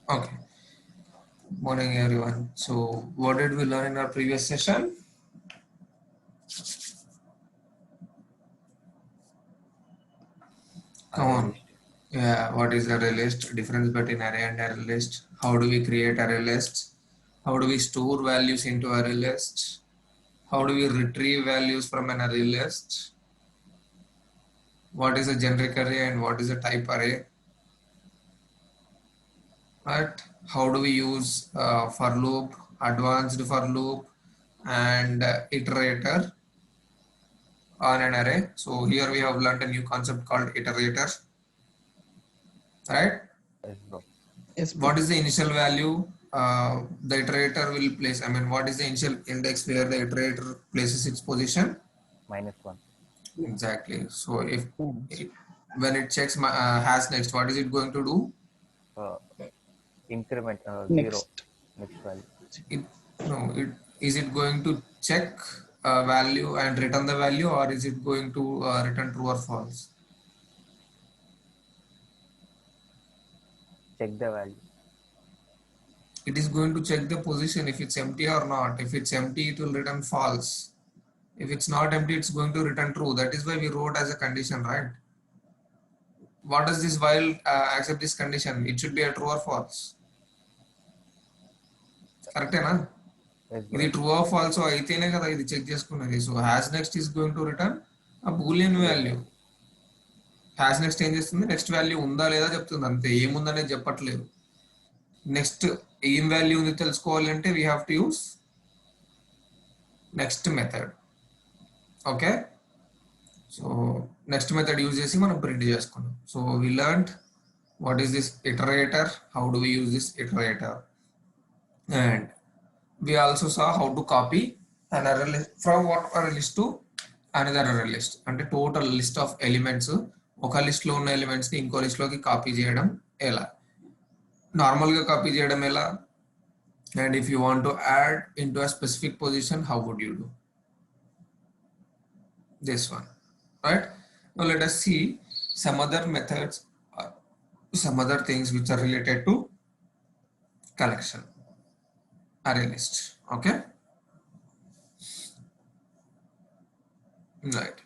Okay. Morning, everyone. So, what did we learn in our previous session? Come Array on. list. Yeah, what is array list? Difference between array and array list. How do we create array lists? How do we store values into array lists? How do we retrieve values from an array list? What is a generic array and what is a type array? Right? How do we use for loop, advanced for loop, and iterator on an array? So here we have learned a new concept called iterator, right? Yes, bro. Yes, bro. What is the initial value the iterator will place? I mean, what is the initial index where the iterator places its position? -1. Exactly. So if Yes. when it checks hash next, what is it going to do? Uh, Increment 0. Next. Next value. It no, it is it going to check value and return the value, or is it going to return true or false? Check the value. It is going to check the position if it's empty or not. If it's empty, it will return false. If it's not empty, it's going to return true. That is why we wrote as a condition, right? What does this while accept this condition? It should be a true or false. Correct, na? Yes, bro. ఇది true or falls అయితేనే కదా ఇది check చేసుకునేది. So hash next is going to return ఆ Boolean value. Hash next ఏం చేస్తుంది? Next value ఉందా లేదా చెప్తుంది, అంతే. ఏముందనేది చెప్పట్లేదు. నెక్స్ట్ ఏం వాల్యూ ఉంది తెలుసుకోవాలి అంటే we have to use next method. Okay, so next method use చేసి మనం ప్రింట్ చేసుకున్నాం. So we learned what is this iterator, how do we use this iterator, and we also saw how to copy an array list from one array list to another array list. అంటే total list of elements ఒక list లో ఉన్న elements ని ఇంకో list లోకి copy చేయడం ఎలా, normal గా కాపీ చేయడం ఎలా, and if you want to add into a specific position, how would you do this one, right? Now let us see some other methods, some other things which are related to collection array list. Okay, right.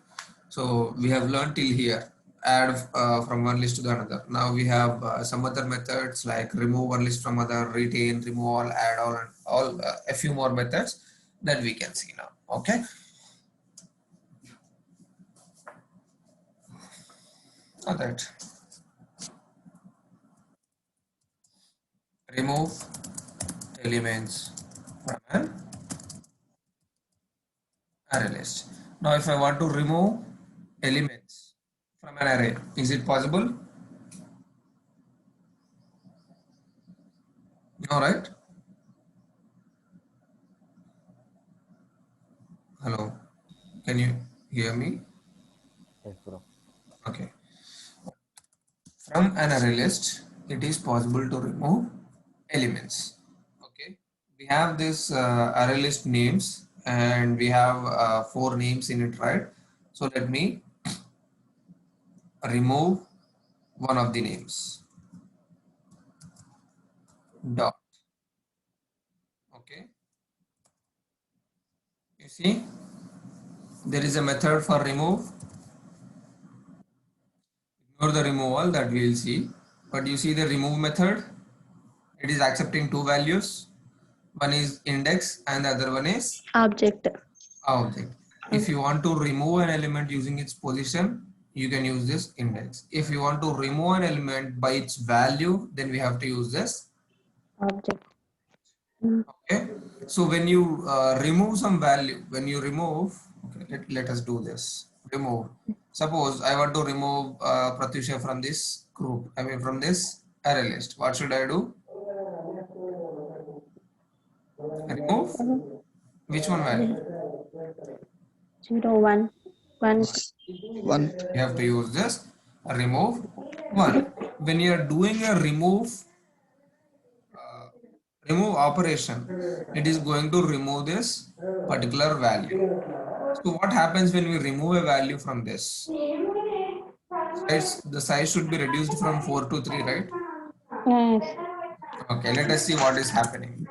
So we have learned till here, add from one list to the another. Now we have some other methods like remove one list from other, retain, remove all, add all, and all a few more methods that we can see now. Okay, all right. Remove elements from an array list. Now if I want to remove elements from an array, is it possible? No, right? Hello, can you hear me? Yes, bro. Okay, from an array list it is possible to remove elements. Okay, we have this array list names and we have 4 names in it, right? So let me remove one of the names, dot. Okay, you see there is a method for remove. Ignore the removal, that we will see, but you see the remove method, it is accepting 2 values. One is index and the other one is Object. object. If you want to remove an element using its position, you can use this index. If you want to remove an element by its value, then we have to use this Object. okay. So when you remove some value, when you remove, okay, let us do this. Remove, suppose I want to remove Pratyusha from this group, I mean from this array list. What should I do? Remove which one value? 0, 1. 1. One. You have to use this remove 1. When you are doing a remove operation, it is going to remove this particular value. So what happens when we remove a value from this? The size should be reduced from 4 to 3, right? Yes. Okay, let us see what is happening.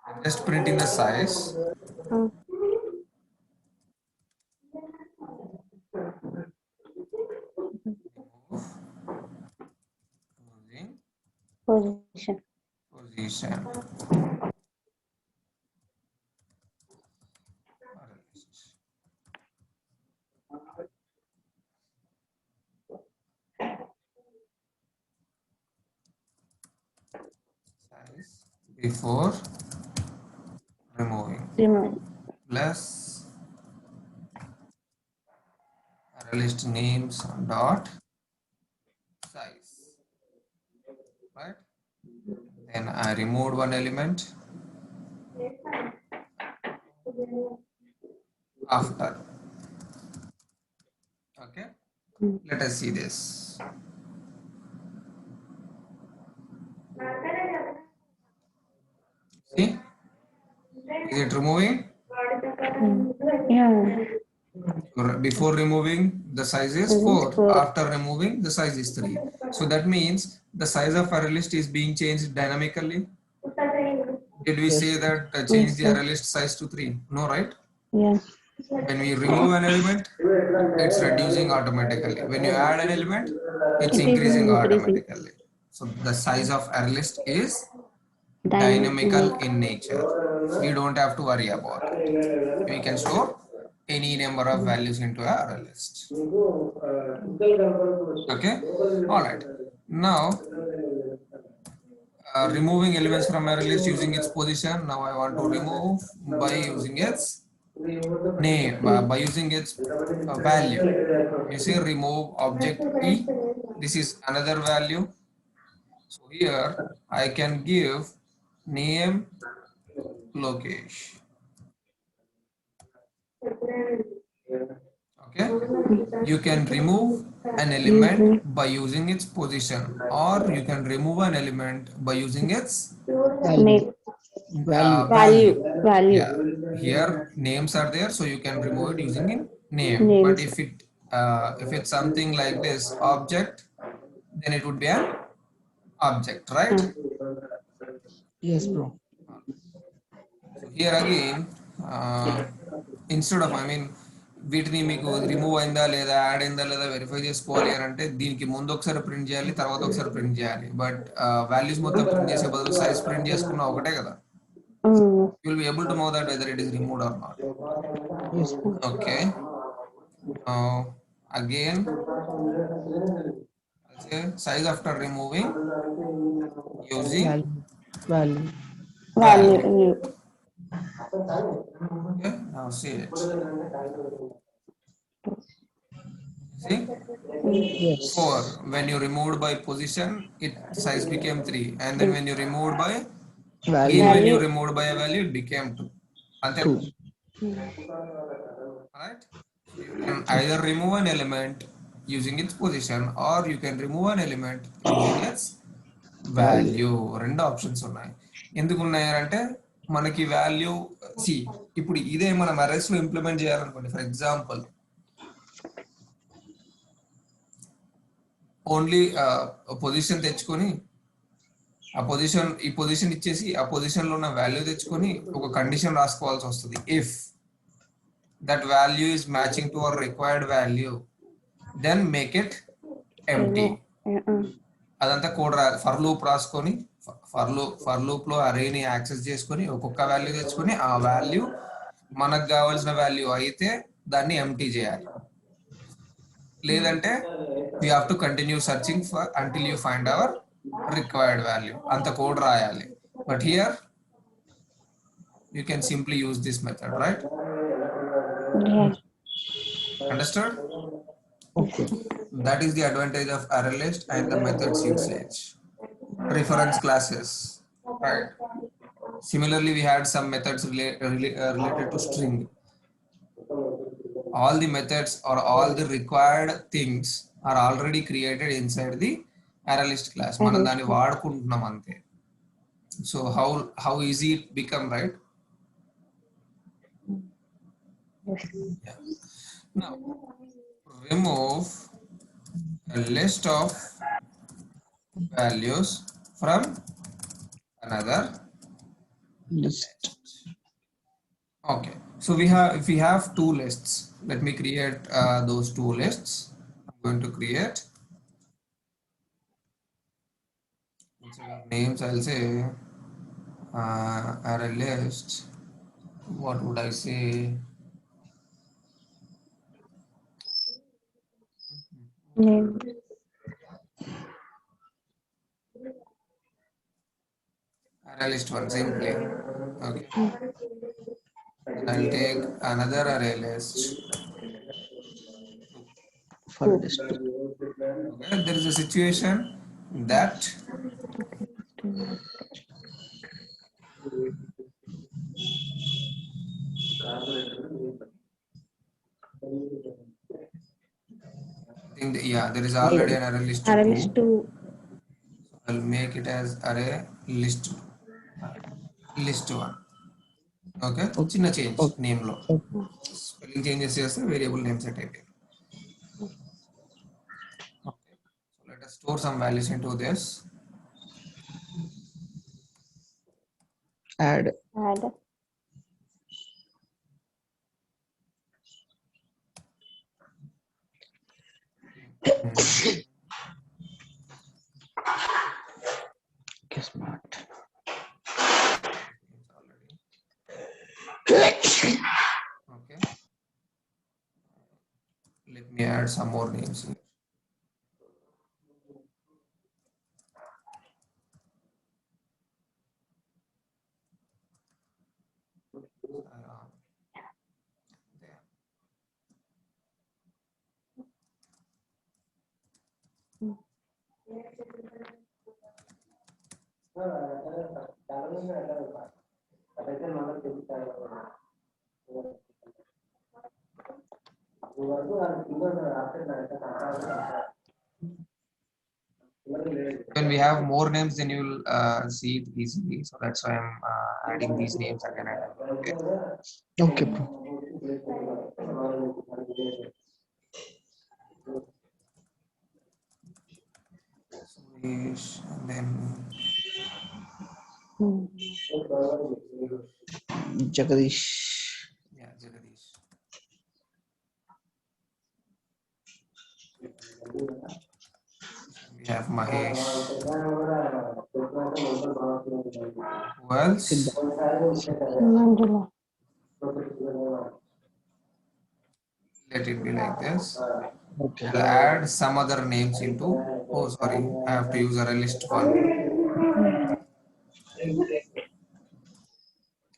I'm just printing the size. uh, Using position. position. Size before removing Remove. plus list names dot size, right? Then I removed one element after. Okay, let us see this. See, is it removing? Yeah. Before removing, the size is This is 4. 4. After removing, the size is 3. So that means the size of array list is being changed dynamically. Did we say that change Yes, the sir. array list size to 3? No, right? Yeah. When we remove an element, it's reducing automatically. When you add an element, it's It is increasing increasing. automatically. So the size of array list is Dynamic. dynamical in nature. We don't have to worry about it. We can store any number of values into a array list. Okay, all right. Now, removing elements from array list using its position. Now I want to remove by using its name, by using its value. You see, remove object E. This is another value. So here I can give name Lokesh. Okay, you can remove an element by using its position, or you can remove an element by using its Name. value. Value. Yeah, here names are there, so you can remove it using in name. But Names. if it's something like this object, then it would be an object, right? Yes, bro. So here again, instead of, I mean, వీటిని మీకు remove అయిందా లేదా add అయిందా లేదా verify చేసుకోవాలి అని అంటే దీనికి ముందు ఒకసారి ప్రింట్ చేయాలి, తర్వాత ఒకసారి ప్రింట్ చేయాలి. బట్ వాల్యూస్ మొత్తం ప్రింట్ చేసే బదులు సైజ్ ప్రింట్ చేసుకున్న ఒకటే కదా. You will be able to know that whether it is removed or not. Yes. Okay. Now again, I'll say size after removing using Value. Value. Okay. Now see it. See, Yes. 4. When you removed by position, it size became 3, and then when you removed by again, when you Value. removed by a value, it became 2. And then, 2. right? So you can either remove an element using its position, or you can remove an element using its value. రెండు options ఉన్నాయి. ఎందుకు ఉన్నాయంటే మనకి value C ఇప్పుడు ఇదే మనం arrays లో implement చేయాలనుకోండి. ఫర్ ఎగ్జాంపుల్ ఓన్లీ పొజిషన్ తెచ్చుకొని ఈ పొజిషన్ ఇచ్చేసి ఆ పొజిషన్ లో ఉన్న వాల్యూ తెచ్చుకొని ఒక కండిషన్ రాసుకోవాల్సి వస్తుంది. If that value is matching to our required value then make it empty. అదంతా కోడ్ ఫర్ లూప్ రాసుకొని ఫర్ లూప్ లో అరేని యాక్సెస్ చేసుకొని ఒక్కొక్క వాల్యూ తెచ్చుకొని ఆ వాల్యూ మనకు కావాల్సిన వాల్యూ అయితే దాన్ని ఎంప్టీ చేయాలి. లేదంటే you have to continue searching for until you find hour required value. అంత కోడ్ రాయాలి. But here you can simply use this method, right? Understood? Okay. That is the advantage of array list and the methods usage. Reference classes, right? Similarly, we had some methods related to string. All the methods or all the required things are already created inside the array list class. మనం దాన్ని వాడుకుంటున్నాం అంతే. So how easy it become, right? Yeah. Now remove a list of values from another List. list. Okay, so if we have two lists, let me create those two lists. I'm going to create, instead of names I'll say array list. What would I say? Name. Array list one simply. Okay, I'll take another array list. For list. Okay, there is a situation that yeah, there is already an array list Array 2. list 2. I'll make it as array list list 1. Okay, చిన్న change Okay. Name లో Okay. Spelling changes చేస్తే variable name set అయిపోయింది. Okay, so let us store some values into this. Add. Add. Okay, smart. Okay, let me add some more names here. There. When we have more names, then you will see it easily. So that's why I'm adding these names again and again. Okay, bro. Suresh, and then Jagadish. yeah, Jagadish. We have Mahesh. Who else? Manjula. Let it be like this. Okay. I'll add some other names into. Oh, sorry, I have to use array list 1.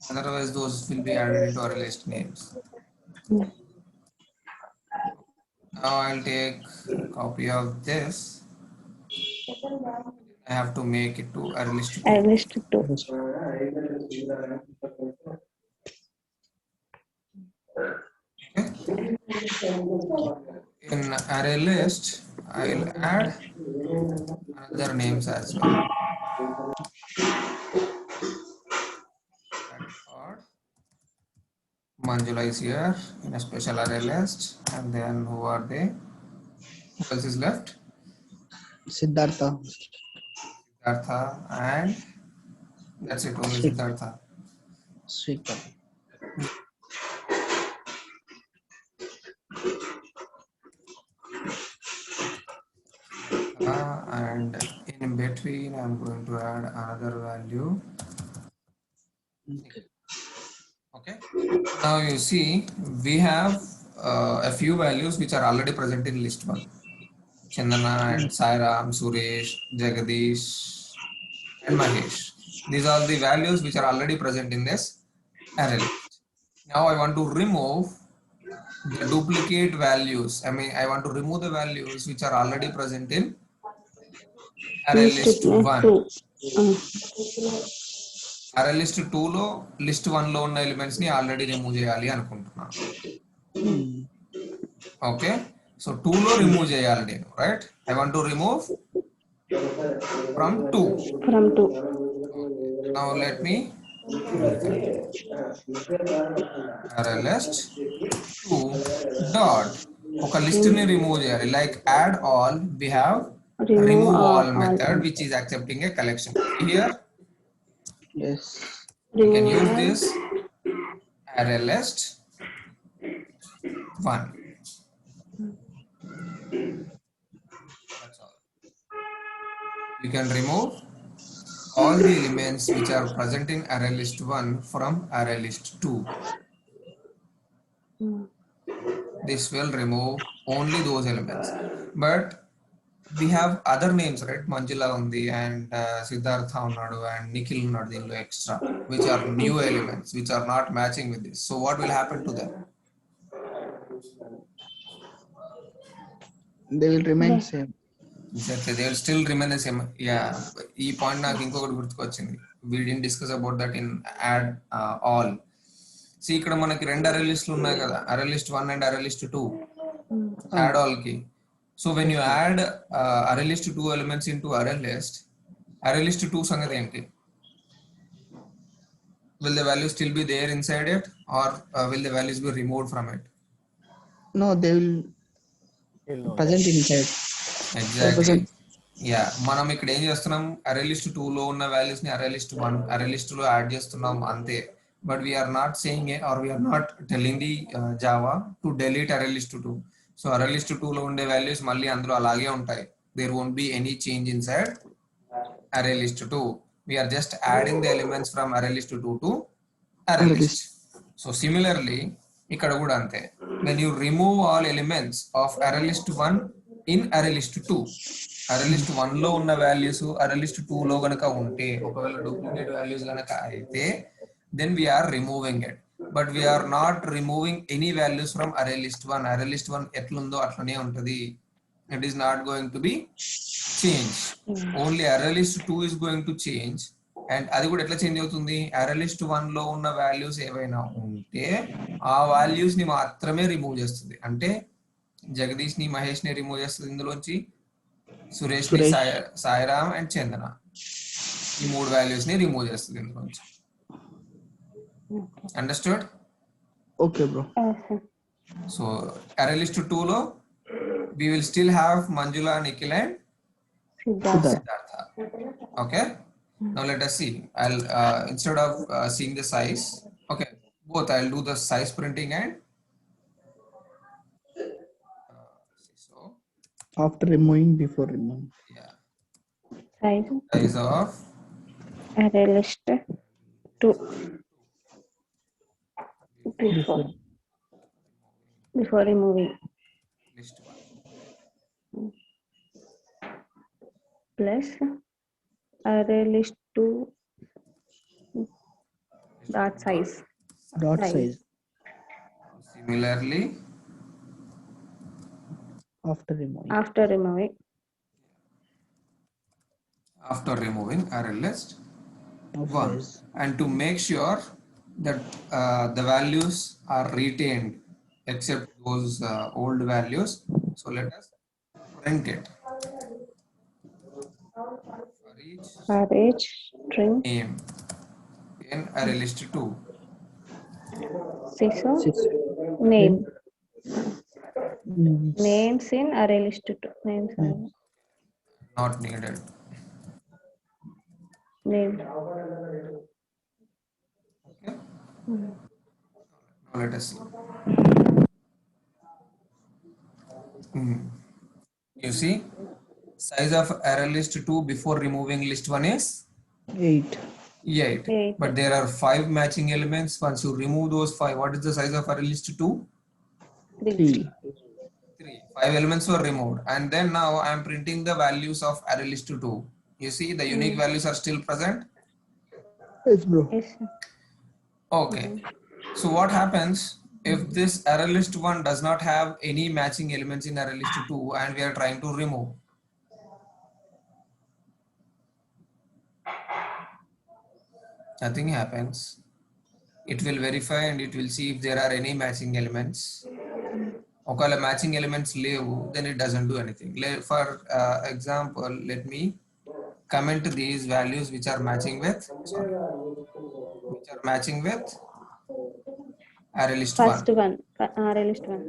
Otherwise, those will be added into array list names. Now I'll take a copy of this. I have to make it to array list 2. Array list 2. Okay. In array list, I'll add other names as well. Record. Manjula is here in a special array list, and then who are they? Who else is left? Siddhartha. Siddhartha, and that's it, only Sri- Siddhartha. Srikar. And in between, I'm going to add another value. Okay. Okay. Now you see, we have a few values which are already present in list 1. Chandana and Sairam, Suresh, Jagadish, and Mahesh. These are the values which are already present in this array list. Now I want to remove the duplicate values. I want to remove the values which are already present in array list 1. 2. array list 2 లో list 1 లో ఉన్న elements ని already remove చేయాలి అనుకుంటున్నాను. Okay, so 2 లో remove చేయాలి నేను, right? I want to remove from 2. Now let me array list 2 dot ఒక లిస్ట్ ని రిమూవ్ చేయాలి. Like add all, we have remove all method which is accepting a collection. Here Yes. we can use Remove this array list 1. That's all. You can remove all the elements which are present in array list 1 from array list 2. This will remove only those elements. But we have other names, right? Manjula undi and Siddhartha unnadu and Nikhil unnadu dinlo extra, which are new elements which are not matching with this. So what will happen to them? They will remain Yeah. same. Exactly, they will still remain the same. Yeah, ఈ point నాకు ఇంకొకటి గుర్తుకొచ్చింది. We didn't discuss about that in add all. See, ఇక్కడ మనకి రెండు array lists ఉన్నాయి కదా, array list 1 and array list 2. Add all కి. So when you add array list 2 elements into array list 2 సంగతి ఏంటి? Will the value still be there inside it, or will the values be removed from it? No, they will present inside. Exactly. Yeah, మనం ఇక్కడ ఏం చేస్తున్నాం, అరే list 2 లో ఉన్న values ని అరే లిస్ట్ 1 అరే లిస్ట్ లో యాడ్ చేస్తున్నాం అంతే. But we are not saying or we are not telling the Java to delete array list 2. So array list 2 లో ఉండే వాల్యూస్ మళ్ళీ అందులో అలాగే ఉంటాయి. There won't be any change inside array list 2. We are just adding the elements from array list 2 to array list. So similarly ఇక్కడ కూడా అంతే. When you remove all elements of array list 1 in array list 2, అరే list 1 లో ఉన్న values అరే list 2 లో గనక ఉంటే, ఒకవేళ డూప్లికేట్ వాల్యూస్ గనక అయితే, then we are removing it. But we are not removing any values from array list 1. Array list 1 ఎట్లుందో అట్లనే ఉంటది. It is not going to be changed. Only array list 2 is going to change. And అది కూడా ఎట్లా change అవుతుంది, array list 1 లో ఉన్న values ఏవైనా ఉంటే ఆ వాల్యూస్ ని మాత్రమే రిమూవ్ చేస్తుంది. అంటే జగదీష్ ని మహేష్ ని రిమూవ్ చేస్తుంది ఇందులోంచి, సురేష్ ని సాయిరామ్ అండ్ చందన ఈ 3 వాల్యూస్ ని రిమూవ్ చేస్తుంది ఇందులోంచి. Understood? Okay, bro. Okay. So array list 2 lo we will still have Manjula, Nikhil and Siddhartha. Siddhartha. Okay. Now let us see. I'll instead of seeing the size, okay, both I'll do the size printing and so After removing, before removing. yeah, Size of array list 2 before removing list 1 plus array list 2 dot size. Dot size. Similarly, After removing. after removing array list Of 1, size. and to make sure that the values are retained except those old values, so let us print it for each Array string name in array list 2. so Six. name Mm. names in array list 2 names are Not needed. name. Okay. Now let us see. You see, size of array list 2 before removing list 1 is 8. 8. But there are 5 matching elements. Once you remove those 5, what is the size of array list 2? 3. 3. 5 elements were removed, and then now I am printing the values of array list 2. You see, the unique values are still present. Yes, bro. Yes. Okay. So what happens if this array list 1 does not have any matching elements in array list 2 and we are trying to remove? Nothing happens. It will verify and it will see if there are any matching elements. ఒకవేళ matching elements లేవు, then it doesn't do anything. For example, let me comment these values which are matching with array list 1. First one array list 1.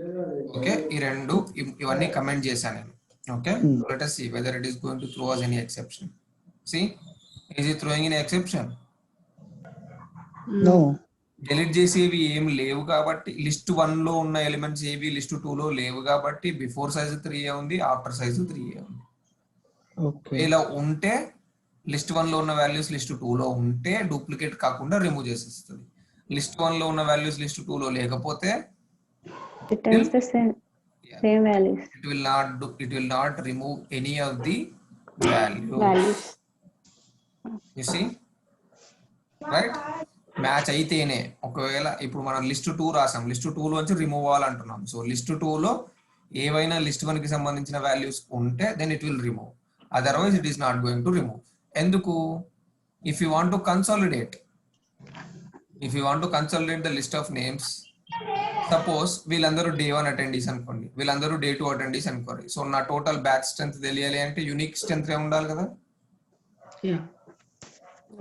Okay, ఈ రెండు ఇవన్నీ comment చేశాను నేను. Okay, so let us see whether it is going to throw us any exception. See, is it throwing any exception? No. Delete చేసేవి ఏం లేవు కాబట్టి list 1 లో ఉన్న ఎలిమెంట్స్ ఏవి లిస్ట్ 2 లో లేవు కాబట్టి బిఫోర్ సైజ్ 3 ఉంది, ఆఫ్టర్ సైజ్ 3 ఉంది. Okay. ఇలా ఉంటే లిస్ట్ 1 లో ఉన్న వాల్యూస్ లిస్ట్ 2 లో ఉంటే డూప్లికేట్ కాకుండా రిమూవ్ చేసేస్తుంది. లిస్ట్ 1 లో ఉన్న వాల్యూస్ లిస్ట్ 2 లో లేకపోతే Returns the same values. it will not remove any of the values. Values. You see, right? Match అయితేనే, ఒకవేళ ఇప్పుడు మనం లిస్ట్ 2 రాసాం, లిస్ట్ 2 లోంచి రిమూవ్ అవ్వాలంటున్నాం. సో లిస్ట్ 2 లో ఏవైనా లిస్ట్ 1 కి సంబంధించిన వాల్యూస్ ఉంటే then it will remove, otherwise it is not going to remove. ఎందుకు? If you want to consolidate the list of names, suppose వీళ్ళందరూ డే 1 అటెండీస్ అనుకోండి, వీళ్ళందరూ డే 2 అటెండీస్ అనుకోండి. సో నా టోటల్ బ్యాచ్ స్ట్రెంత్ తెలియాలి అంటే యూనిక్ స్ట్రెంత్ ఉండాలి కదా. Yeah.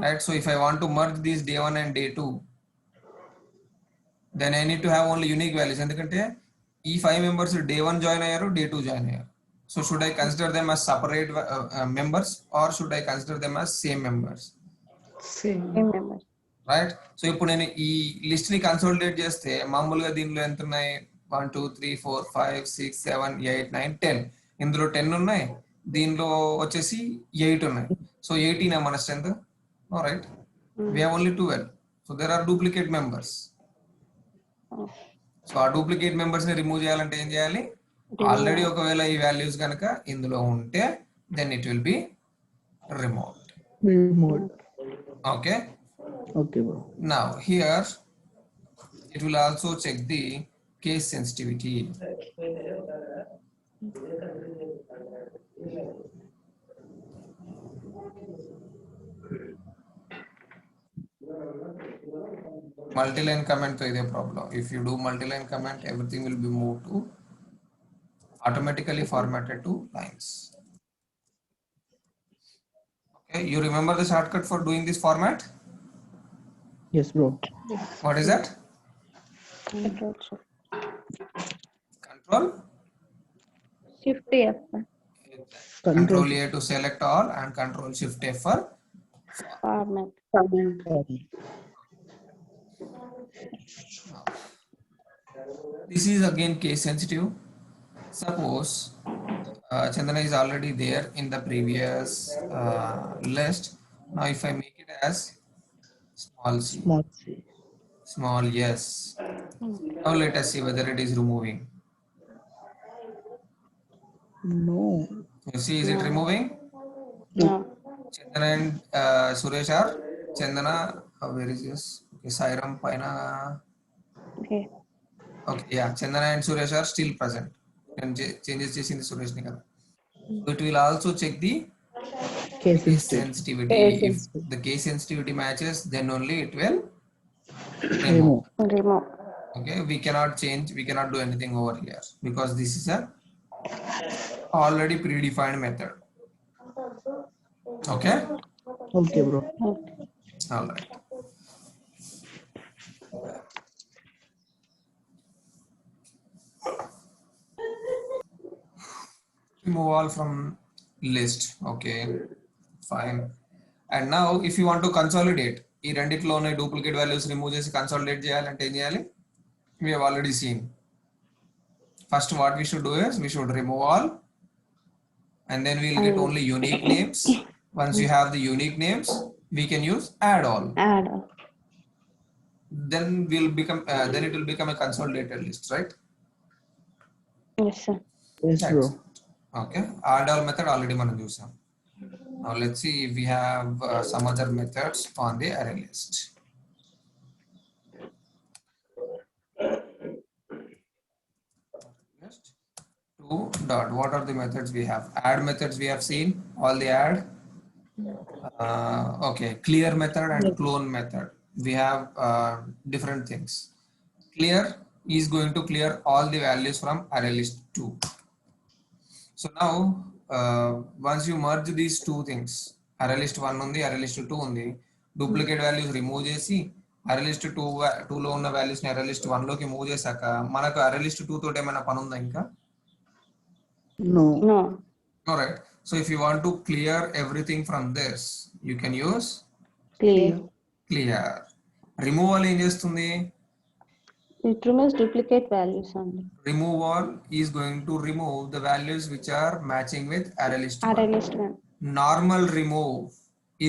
Right, so if I want to merge these day 1 and day 2, then I need to have only unique values. ఎందుకంటే ఈ 5 members day 1 జాయిన్ అయ్యారు, day 2 join అయ్యారు. So should I consider them as separate members or should I consider them as same members? Same. Same members. Right, so ఇప్పుడు నేను ఈ list ని consolidate చేస్తే మామూలుగా దీనిలో ఎంత ఉన్నాయి, 1 2 3 4 5 6 7 8 9 10, ఇందులో 10 ఉన్నాయి, దీనిలో వచ్చేసి 8 ఉన్నాయి. సో 18 మన strength. All right, we have only 12, so there are duplicate members. So ఆ డూప్లికేట్ మెంబర్స్ ని రిమూవ్ చేయాలంటే ఏం చేయాలి? ఆల్రెడీ ఒకవేళ ఈ వాల్యూస్ కనుక ఇందులో ఉంటే then it will be removed. Okay, Okay, bro. now here it will also check the case sensitivity. Multi-line comment to the problem. If you do multi-line comment, everything will be moved to automatically formatted to lines. Okay, you remember the shortcut for doing this format? Yes, bro. What is that? Control shift. Control Shift F. Control A to select all and Control Shift F for Format. this is again case sensitive. Suppose Chandana is already there in the previous list. Now if I make it as small c, Small c. small yes, now let us see whether it is removing. No. You see, is it removing? No. Chandana and Suresh are Chandana, where is this? Okay, Sairam Paina. Okay. Okay, yeah, Chandana and Suresh are still present. And changes in the Suresh ni kada. So it will also check the Case case sensitive. sensitivity. Case If the case sensitivity matches, then only it will remove. Remove. Remove. Okay, we cannot change, we cannot do anything over here because this is a already predefined method. Okay, Okay, bro. all right. Remove all from list. Okay, fine. And now if you want to consolidate, ఈ రెండిట్లో ఉన్న duplicate values remove చేసి consolidate చేయాలంటే ఏం చేయాలి? We have already seen. First what we should do is we should remove all and then we'll get only unique names. Once you have the unique names, we can use add all. Add. Then it will become a consolidated list, right? Yes, sir. Yes, bro. Okay, add all method already మనం చూసాం. Now let's see if we have some other methods on the array list. Two dot. What are the methods we have? Add methods we have seen. All the add. Okay, clear method and clone method. We have different things. Clear is going to clear all the values from array list 2. So now once you merge these two things, array list 1 undi, array list 2 undi, duplicate values remove chesi array list 2 లో ఉన్న values ని array list 1 లోకి move చేశాక మనకు array list 2 తోటి ఏమైనా పని ఉందా ఇంకా? No. No. All right. So if you want to clear everything from this, you can use Clear. clear. Removal ఏం చేస్తుంది? It removes duplicate values only. Removal is going to remove the values which are matching with array list Array 1. list one. Normal remove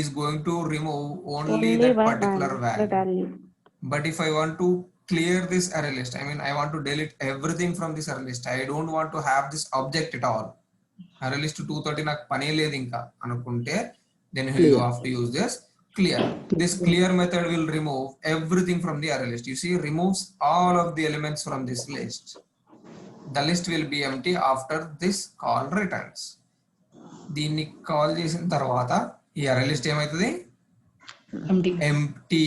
is going to remove only Only that one particular value. value. But if I want to clear this array list, I mean I want to delete everything from this array list, I don't want to have this object at all. Array list 230 నాకు పనే లేదు ఇంకా అనుకుంటే, then you Clear. have to use this clear. This clear method will remove everything from the array list. You see, removes all of the elements from this list. The list will be empty after this call returns. దీన్ని call చేసిన తర్వాత ఈ array list ఏమవుతుంది? empty.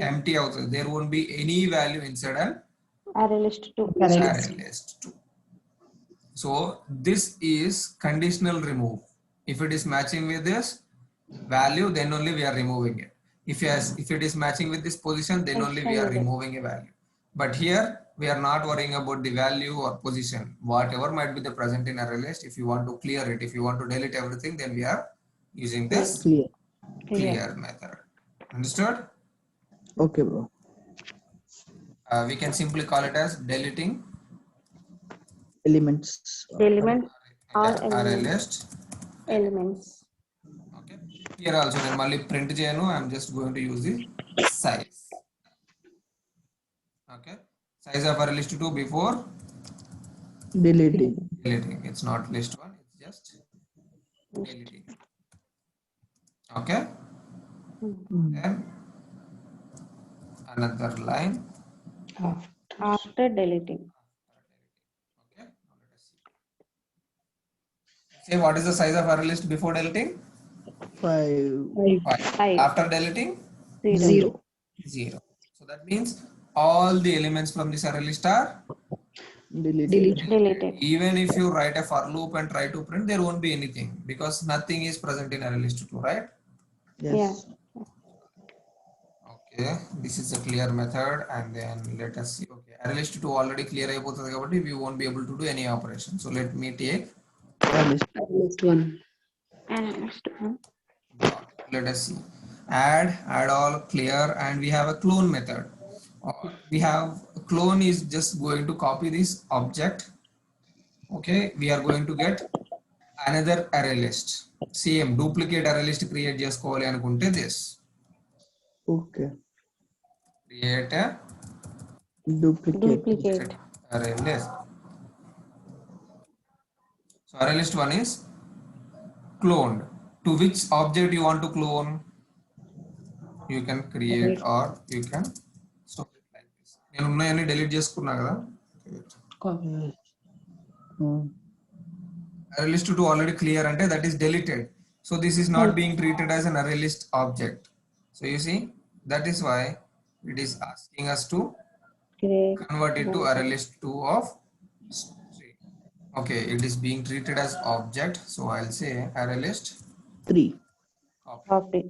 Empty అవుతుంది. There won't be any value inside an Array list 2. array list 2. So this is conditional remove. If it is matching with this value, then only we are removing it. If it is matching with this position, then only we are removing a value. But here we are not worrying about the value or position. Whatever might be the present in array list, if you want to clear it, if you want to delete everything, then we are using this Clear. clear method. Understood? Okay, bro. We can simply call it as deleting Elements. Element or array list. elements. Okay. Here also then mali print cheyanu. I'm just going to use the size. Okay. Size of array list 2 before Deleting. deleting. It's not list 1. It's just deleting. Okay. Then another line. After deleting. Okay. Now let us see. Say what is the size of array list before deleting? 5. 5. After deleting? 0. 0. So that means all the elements from this array list are Deleted. Deleted. even if you write a for loop and try to print, there won't be anything because nothing is present in array list 2, right? Yes. Yeah. Okay, this is a clear method, and then let us see. Okay, array list 2 already clear అయిపోతుంది కాబట్టి we won't be able to do any operation. So let me take List 1. Array list one. let us see. Add all clear, and we have a clone method. We have clone is just going to copy this object. Okay, we are going to get another array list. Same duplicate array list create చేసుకోవాలి అనుకుంటే this. Okay. Create a Duplicate. array list. So array list 1 is cloned. To which object you want to clone? You can create or you can store it like this. నేను ఉన్నాయని delete చేసుకున్నా కదా. Array list 2 already clear ante that is deleted. So this is not being treated as an array list object. So you see, that is why it is asking us to Create. convert it to array list 2 of string. Okay, it is being treated as object. So I'll say array list 3. Copy.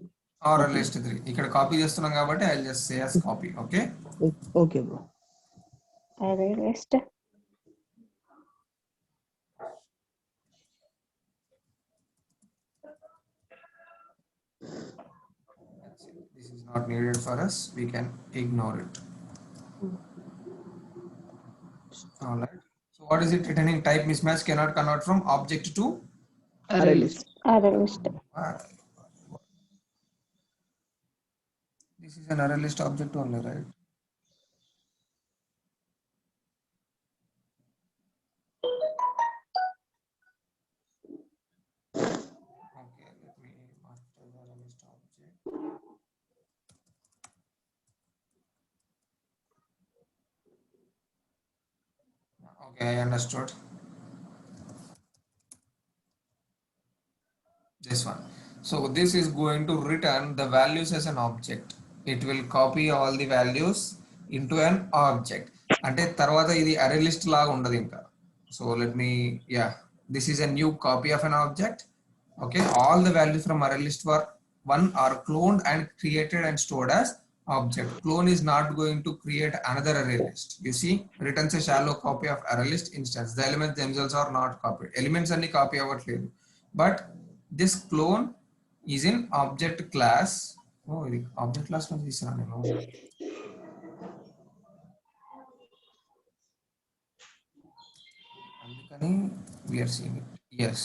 or array list 3. ఇక్కడ copy చేస్తున్నాం కాబట్టి I'll just say as copy. Okay. Okay, bro. Array list. That's it. This is not needed for us. We can ignore it. All right. So what is it returning? Type mismatch cannot convert from object to Array list. Array list. This is an array list object only, right? Okay, let me master the array list object. Okay, I understood. This one. So this is going to return the values as an object. It will copy all the values into an object. అంటే తర్వాత ఇది array list లాగా ఉండదు ఇంకా. So let me, yeah, this is a new copy of an object. Okay, all the values from array list were one are cloned and created and stored as object. Clone is not going to create another array list. You see, returns a shallow copy of array list instance. The elements themselves are not copied. Elements అన్ని copy అవ్వట్లేదు. but this clone is in object class. Oh, ఇది object class లో తీసినా నేను. అందుకని we are seeing it. Yes,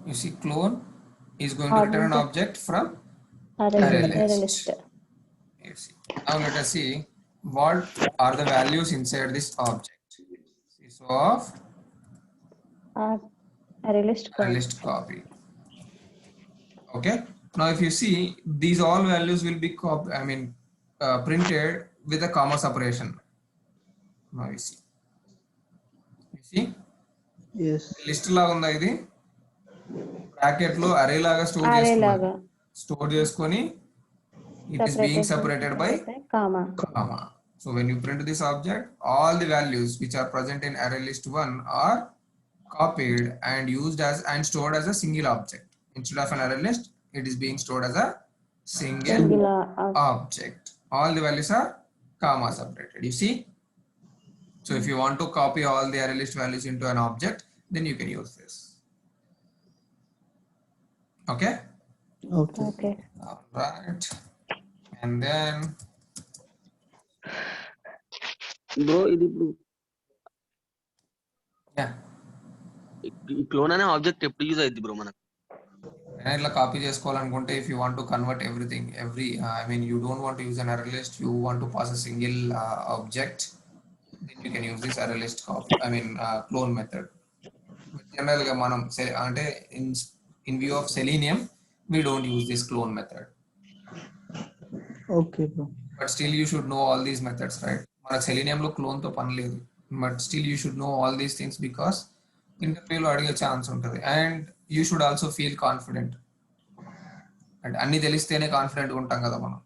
you see clone is going to return an object from array list. Yes. Now let us see what are the values inside this object. So of Array list array list copy. Okay. Now if you see, these all values will be printed with a comma separation. Now you see. You see? Yes. List లాగా ఉందా ఇది? Bracket లో array లాగా store చేసుకొని it is being separated by comma. So when you print this object, all the values which are present in array list 1 are copied and used as and stored as a single object. Instead of an array list, it is being stored as a single object. All the values are comma separated. You see? So if you want to copy all the array list values into an object, then you can use this. Okay? Okay. All right. And then bro ఇది ఇప్పుడు yeah, ఈ clone అనే object ఎప్పుడు use అయ్యింది bro మనకు? ఇట్లా copy చేసుకోవాలనుకుంటే if you want to convert everything, you don't want to use an array list, you want to pass a single object, then you can use this array list clone method. But generally గా మనం అంటే in view of Selenium, we don't use this clone method. Okay, bro. But still you should know all these methods, right? మనకు Selenium లో clone తో పని లేదు, but still you should know all these things because ఇంటర్వ్యూలో అడిగే chance ఉంటుంది. And you should also feel confident. And అన్ని తెలిస్తేనే కాన్ఫిడెంట్ ఉంటాం కదా మనం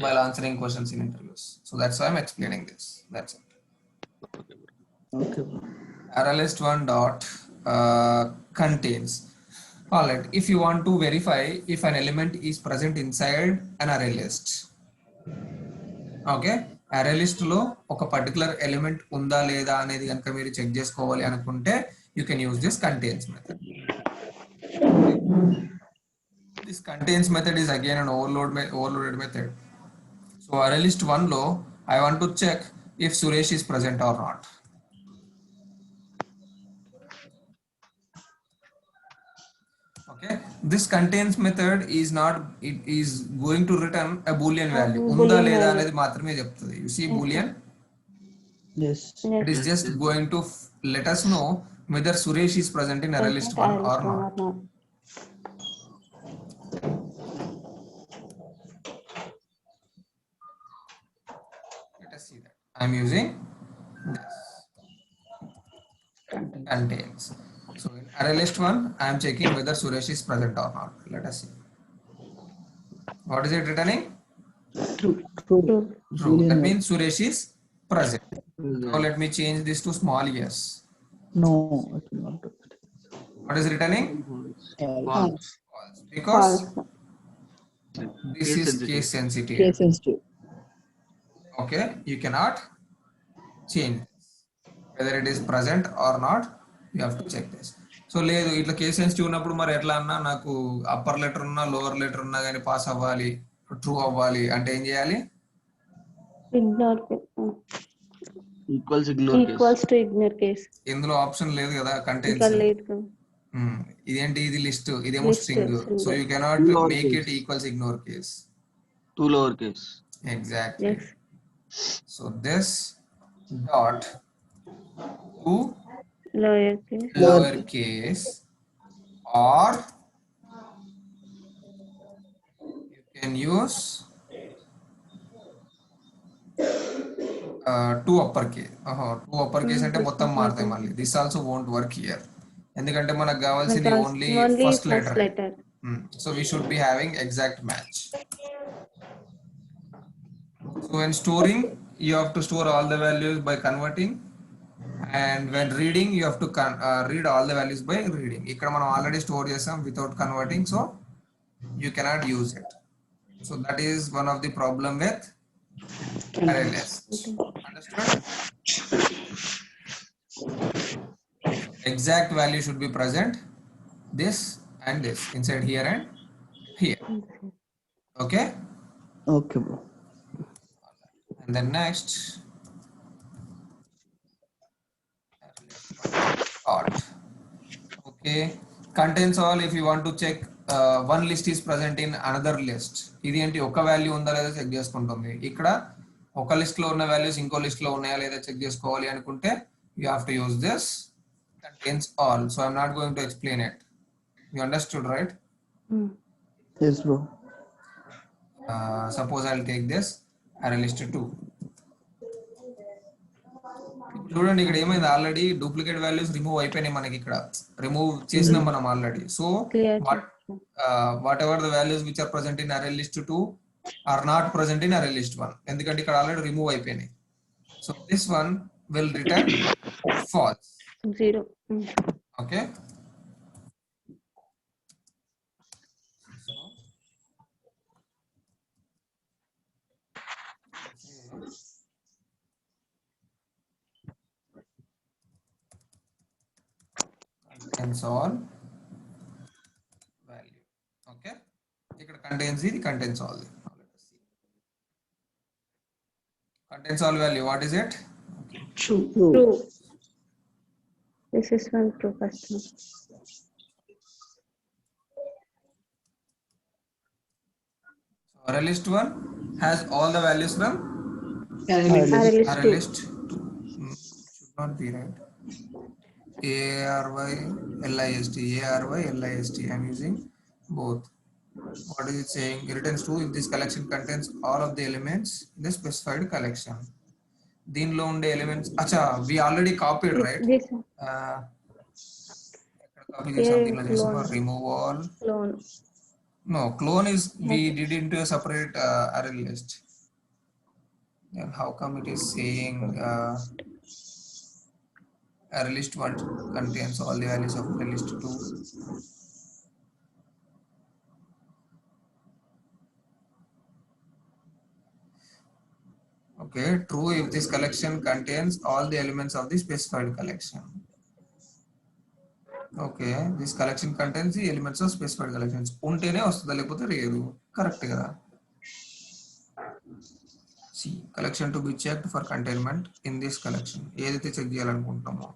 while answering questions in interviews. So that's why I'm explaining this. That's it. Okay, bro. ArrayList1 dot contains. All right. If you want to verify if an element is present inside an array list, okay, array list లో ఒక particular element ఉందా లేదా అనేది కనుక మీరు check చేసుకోవాలి అనుకుంటే you can use this contains method. This contains method is again an overloaded method. So ArrayList1 లో I want to check if Suresh is present or not. Okay, this contains method is not, it is going to return a boolean value. Unda leda anedi maatrame cheptadi. You see boolean? Yes. It is just going to let us know whether Suresh is present in ArrayList1 or not. Let us see that. I am using this contains. So in ArrayList1, I am checking whether Suresh is present or not. Let us see. What is it returning? True. True. That means Suresh is present. Now let me change this to small yes. No, it will not do it. What is returning? False. False. Because this is case sensitive. Case sensitive. Okay, you cannot change this. Whether it is present or not, you have to check this. So లేదు ఇట్లా case sensitive ఉన్నప్పుడు మరి ఎట్లా అన్నా నాకు upper letter ఉన్నా lower letter ఉన్నా కానీ పాస్ అవ్వాలి, ట్రూ అవ్వాలి అంటే ఏం చేయాలి? Ignore equals to ignore case. ఇందులో ఆప్షన్ లేదు కదా కంటెంట్స్. ఇదేంటి ఇది లిస్ట్, ఇదేమో string. So you cannot make it equals ignore case. Two lower case. Exactly. So this dot to lower case, or you can use to upper case. To upper case అంటే మొత్తం మారుతాయి మళ్ళీ. This also won't work here. ఎందుకంటే మనకు కావాల్సింది only first letter. So we should be having exact match. So when storing, you have to store all the values by converting, and when reading, you have to read all the values by reading. Ikkada manam already store chesam without converting, so you cannot use it. So that is one of the problem with ArrayList. Understood? exact value should be present, this and this inside here and here. Okay, Okay, bro. and then next sort. Okay, contains all. If you want to check one list is present in another list, ఇది ఏంటి ఒక value ఉందా లేదా check చేసుకుంటుంది. ఇక్కడ ఒక list లో ఉన్న వాల్యూస్ ఇంకో లిస్ట్ లో ఉన్నాయా లేదా చెక్ చేసుకోవాలి అనుకుంటే you have to use this contains all. So I'm not going to explain it. You understood, right? Yes, bro. Suppose I'll take this array list 2. చూడండి ఇక్కడ ఏమైంది, ఆల్రెడీ డూప్లికేట్ వాల్యూస్ రిమూవ్ అయిపోయినాయి మనకి, ఇక్కడ రిమూవ్ చేసినాం మనం already. So Clear. Whatever the values which are present in array list 2 are not present in array list 1, ఎందుకంటే ఇక్కడ ఆల్రెడీ రిమూవ్ అయిపోయినాయి. So this one will return false. 0. Okay, contains all value. Okay, ఇక్కడ contains ఇది contains all. Let us see. Contains all value, what is it? True. True. This is one true customer. So array list 1 has all the values from Array list. Array list array 2. list 2. Should not be right. ARY LIST, ARY LIST. I am using both. What is it saying? It returns true if this collection contains all of the elements in the specified collection. దీనిలో ఉండే elements, అచ్చా we already copied right. This ఎక్కడ copy చేసాం, దీనిలో చేసాం clone. Remove all. Clone. No, clone is we did into a separate array list. Then how come it is saying array list 1 contains all the values of array list 2? Okay, true if this collection contains all the elements of the specified collection. Okay, this collection contains the elements of specified collections. ఉంటేనే వస్తుందా లేకపోతే లేదు, correct కదా. See, collection to be checked for containment in this collection. ఏదైతే check చేయాలనుకుంటామో.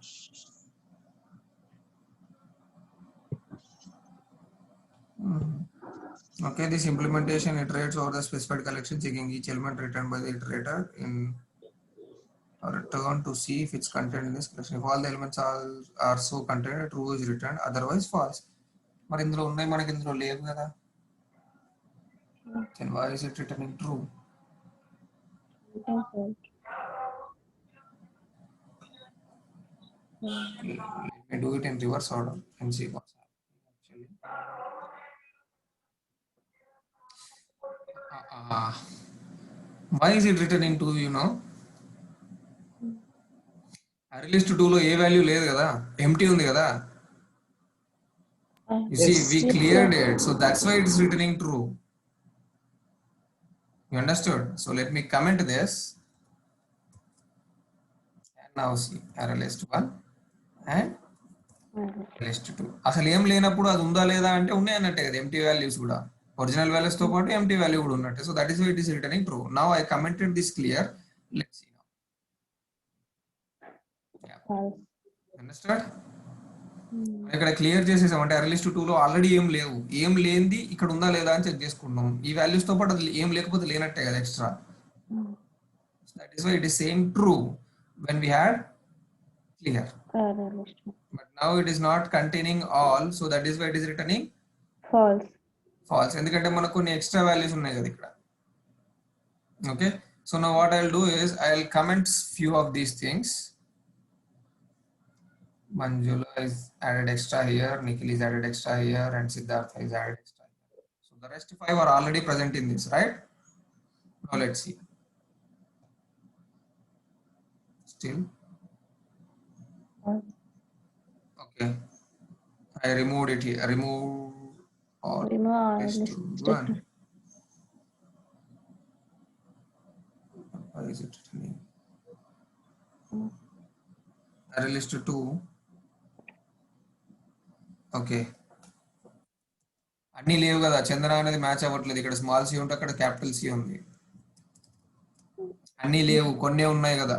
Okay, this implementation iterates over the specified collection, checking each element returned by the iterator in or return to see if it's contained in this collection. If all the elements are so contained, true is returned, otherwise false. మరి ఇందులో ఉన్నాయి, మనకి ఇందులో లేవు కదా. Then why is it returning true? Let me do it in reverse order and see what's happening actually. Why is it returning true, you know? Array list 2 లో ఏ value లేదు కదా, ఎంటీ ఉంది కదా. You see, we cleared it, so that's why it's returning true. You understood? So let me comment this. And now see, array list 1 and array list 2. అసలు ఏం లేనప్పుడు అది ఉందా లేదా అంటే ఉన్నాయి అన్నట్టే కదా, ఎంటీ వాల్యూస్ కూడా. ఒరిజినల్ వాల్యూస్ తో పాటు ఎంటీ వాల్యూ కూడా ఉన్నట్టే. So that is why it is returning true. Now I commented this clear. Let's see now. Understand? ఇక్కడ క్లియర్ చేసేసాం అంటే అరే లిస్ట్ 2 లో ఆల్రెడీ ఏం లేవు, ఏం లేనిది ఇక్కడ ఉందా లేదా అని చెక్ చేసుకుంటున్నాం. ఈ వాల్యూస్ తో పాటు అది ఏం లేకపోతే లేనట్టే కదా extra. That is why it is saying true when we had clear. But now it is not containing all, so that is why it is returning False. false. ఎందుకంటే మనకు కొన్ని ఎక్స్ట్రా వాల్యూస్ ఉన్నాయి కదా ఇక్కడ. Okay, so now what I'll do is I'll comment few of these things. Manjula is added extra here, Nikhil is added extra here, and Siddhartha is added extra here. So the rest 5 are already present in this, right? Now let's see. Still. Okay. I removed it here. Remove all. List 1. Why is it returning? Array list 2. Okay, అన్నీ లేవు కదా, చంద్ర అనేది match అవ్వట్లేదు. ఇక్కడ small C ఉంటే అక్కడ capital C ఉంది. అన్నీ లేవు, కొన్నే ఉన్నాయి కదా,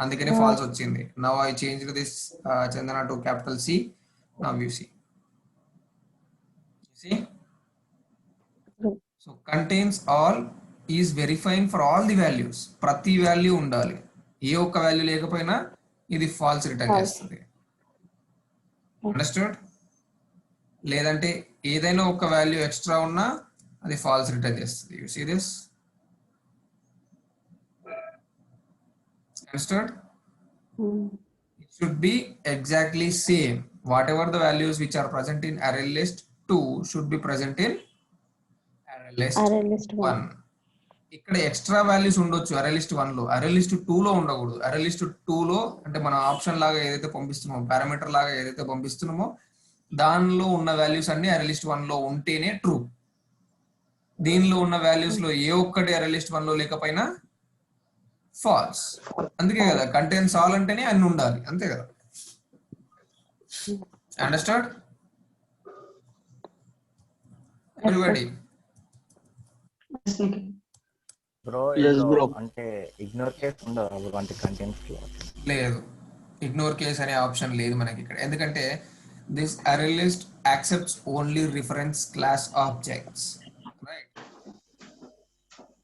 అందుకనే ఫాల్స్ వచ్చింది. Now I change this Chandana to capital C. Now you see. So contains all is verifying for all the values. ప్రతి వాల్యూ ఉండాలి, ఏ ఒక్క వాల్యూ లేకపోయినా ఇది ఫాల్స్ రిటర్న్ చేస్తుంది. అండర్స్టూడ్? లేదంటే ఏదైనా ఒక వాల్యూ ఎక్స్ట్రా ఉన్నా అది ఫాల్స్ రిటర్న్ చేస్తుంది. You see this? Understood? It should be exactly same. Whatever the values which are present in array list 2 should be present in array list 1. ఇక్కడ extra values ఉండొచ్చు అరే list 1 లో, అరే list 2 లో ఉండకూడదు. అరే లిస్ట్ 2 లో అంటే మనం ఆప్షన్ లాగా ఏదైతే పంపిస్తున్నామో, పారామీటర్ లాగా ఏదైతే పంపిస్తున్నామో దానిలో ఉన్న వాల్యూస్ అన్ని అరే లిస్ట్ 1 లో ఉంటేనే ట్రూ. దీనిలో ఉన్న వాల్యూస్ లో ఏ ఒక్కటి అరే లిస్ట్ 1 లో లేకపోయినా ఫాల్స్. అందుకే కదా కంటైన్స్ ఆల్ అంటేనే అన్ని ఉండాలి, అంతే కదా. Understand everybody? Bro Yes, bro. అంటే ఇగ్నోర్ కేస్ ఉండదు బ్రో, అంటే కంటెంట్స్ లో లేదు, ఇగ్నోర్ కేస్ అనే ఆప్షన్ లేదు మనకి ఇక్కడ. ఎందుకంటే this array list accepts only reference class objects, right?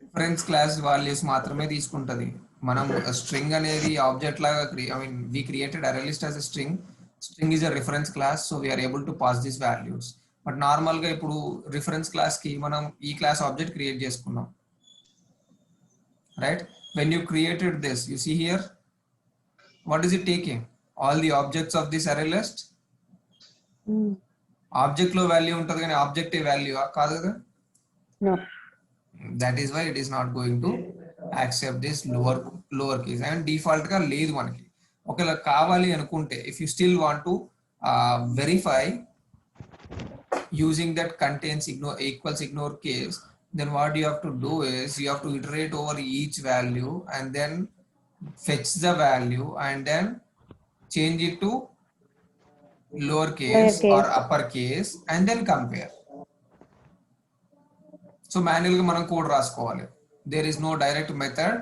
Reference class values మాత్రమే తీసుకుంటది. మనం స్ట్రింగ్ అనేది ఆబ్జెక్ట్ లాగా I mean we created array list as a string. String is a reference class, so we are able to pass this values. But normal గా ఇప్పుడు reference class కి మనం ఈ క్లాస్ ఆబ్జెక్ట్ క్రియేట్ చేసుకున్నాం, right? When you created this, you see here, what is it taking? All the objects of this array list. Object లో value ఉంటుంది కానీ objective value కాదు కదా. No. That is why it is not going to accept this lower case, and default గా లేదు మనకి. ఒకవేళ కావాలి అనుకుంటే, if you still want to verify using that contains equals ignore case, then what you have to do is you have to iterate over each value and then fetch the value and then change it to lowercase or uppercase and then compare. So manual గా మనం code రాసుకోవాలి. There is no direct method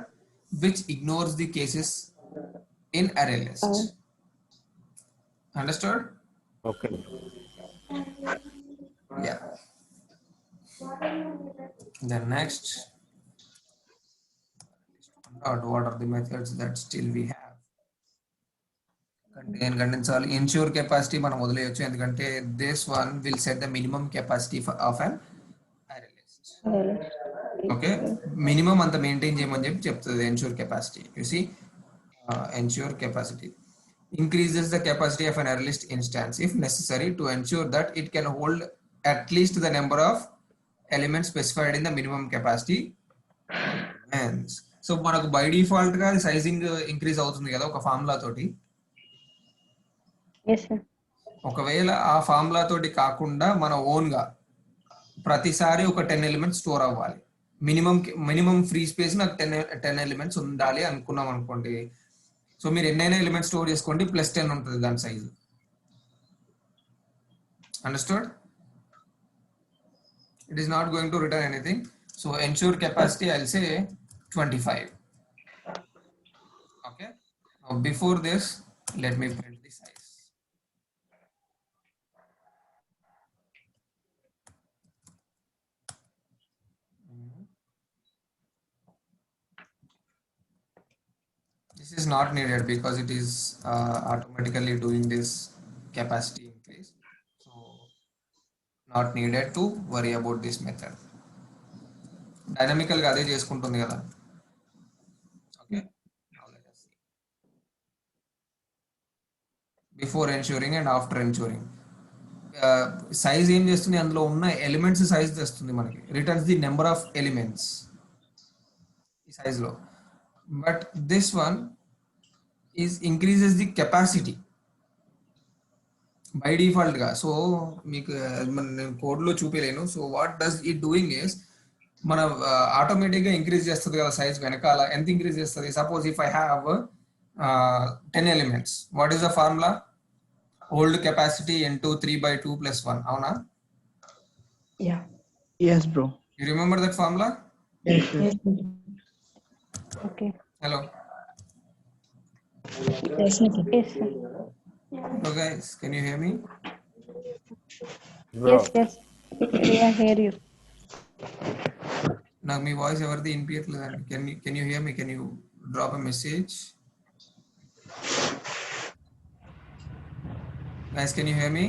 which ignores the cases in array list. Understood? Okay. Yeah. Then next, what are the methods that still we have? Contains all ensure capacity మనం వదిలేయొచ్చు, ఎందుకంటే this one will set the minimum capacity of an array list. Okay, minimum అంత maintain చేయమని చెప్పి చెప్తుంది ensure capacity. You see, ensure capacity increases the capacity of an array list instance if necessary to ensure that it can hold at least the number of elements specified in the minimum capacity. And so మనకు by default గా sizing increase అవుతుంది కదా ఒక formula తోటి. Yes, sir. ఒకవేళ ఆ formula తోటి కాకుండా మన ఓన్ గా ప్రతిసారి ఒక 10 ఎలిమెంట్స్ స్టోర్ అవ్వాలి. మినిమం ఫ్రీ స్పేస్ నాకు 10 ఎలిమెంట్స్ ఉండాలి అనుకున్నాం అనుకోండి. సో మీరు ఎన్నైనా ఎలిమెంట్స్ స్టోర్ చేసుకోండి, +10 ఉంటుంది దాని size. Understood? It is not going to return anything. So ensure capacity, I'll say 25. Okay. Now before this, let me print the size. This is not needed because it is automatically doing this capacity increase. So not needed to worry about this method. Dynamical గా అదే చేసుకుంటుంది కదా. Okay. Now let us see. Before ensuring and after ensuring. Size ఏం చేస్తుంది, అందులో ఉన్న elements size తెస్తుంది మనకి, returns the number of elements ఈ సైజ్ లో. But this one is increases the capacity by default గా. సో మీకు నేను కోడ్ లో చూపించలేను. So what does it doing is, మన ఆటోమేటిక్ గా ఇంక్రీజ్ చేస్తుంది కదా సైజ్ వెనకాల. ఎంత ఇంక్రీజ్ చేస్తుంది? Suppose if I have 10 elements, what is the formula? old capacity into 3 by 2 plus 1. Avuna? Yeah. Yes, bro. You remember that formula? Yes, yes. Yes. Okay. Hello. Yes, Nikhil. Yes, sir. Hello guys, can you hear me? Bro, Yes. We are hear you. నాకు మీ voice ఎవరిది వినిపించట్లేదండి. Can you hear me? Can you drop a message? Guys, can you hear me?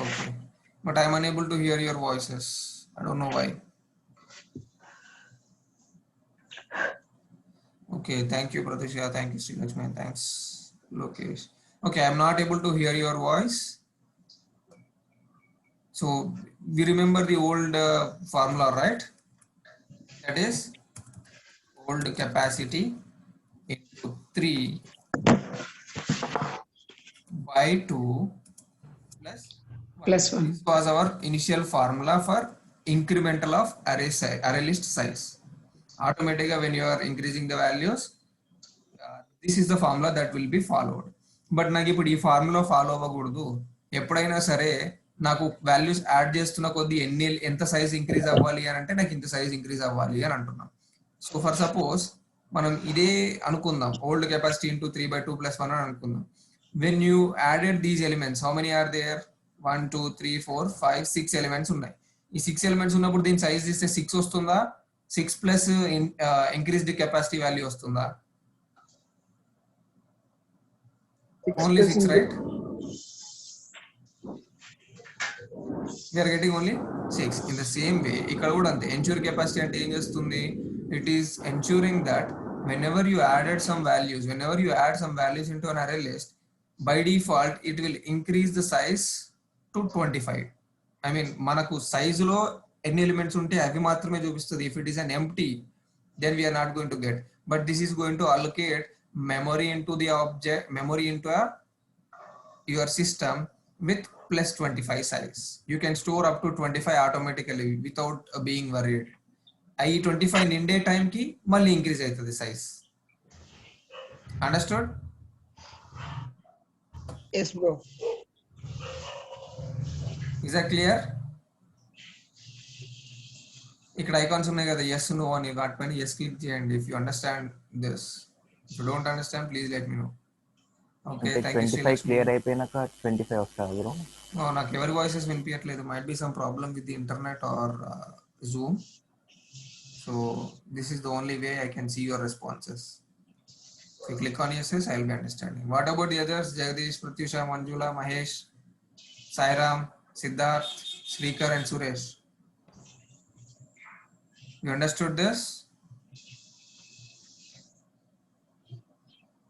Okay. But I'm unable to hear your voices. I don't know why. Okay, thank you, Pratisha. Thank you, Sri Lakshmi. Thanks, Lokesh. Okay, I'm not able to hear your voice. So we remember the old formula, right? That is old capacity into 3 by 2 plus 1. Plus 1. This was our initial formula for incremental of array list size. Automatically, when you are increasing the values, this is the formula that will be followed. But నాకు ఇప్పుడు ఈ formula follow అవ్వకూడదు, ఎప్పుడైనా సరే నాకు values add చేస్తున్న కొద్ది ఎంత సైజ్ ఇంక్రీజ్ అవ్వాలి అని అంటే నాకు ఇంత సైజ్ ఇంక్రీజ్ అవ్వాలి అని అంటున్నాం. సో ఫర్ సపోజ్ మనం ఇదే అనుకుందాం, old capacity into 3 by 2 plus 1 అని అనుకుందాం. When you added these elements, how many are there? 1 2 3 4 5 6 elements ఉన్నాయి. ఈ 6 ఎలిమెంట్స్ ఉన్నప్పుడు దీని సైజ్ ఇస్తే 6 వస్తుందా? 6 ప్లస్ ఇంక్రీజ్డ్ కెపాసిటీ వాల్యూ వస్తుందా? Only 6, right? We are getting only 6. In the same way, ఇక్కడ కూడా అంతే. Ensure capacity అంటే ఏం చేస్తుంది? It is ensuring that whenever you add some values into an array list, by default it will increase the size to 25. I mean, మనకు size లో ఎన్ని elements ఉంటే అవి మాత్రమే చూపిస్తుంది. If it is an empty, then we are not going to get. But this is going to allocate memory into the object, memory into your system with plus 25 size. You can store up to 25 automatically without being worried. I 25 ninde time ki malli increase aitadi size. Understood? Yes, bro. Is that clear? ఇక్కడ icons ఉన్నాయి కదా, yes no అని, వాటిపైన yes click చేయండి if you understand this. If you don't understand, please let me know. Okay, అంటే thank you. 25 clear అయిపోయినాక 25 వస్తాయి bro. నాకు ఎవరి వాయిసెస్ వినిపించట్లేదు. Might be some problem with the internet or Zoom. So this is the only way I can see your responses. So click on yes, I will be understanding. What about the others? Jagdish, Pratyusha, Manjula, Mahesh, Sairam, Siddharth, Srikar and Suresh. You understood this?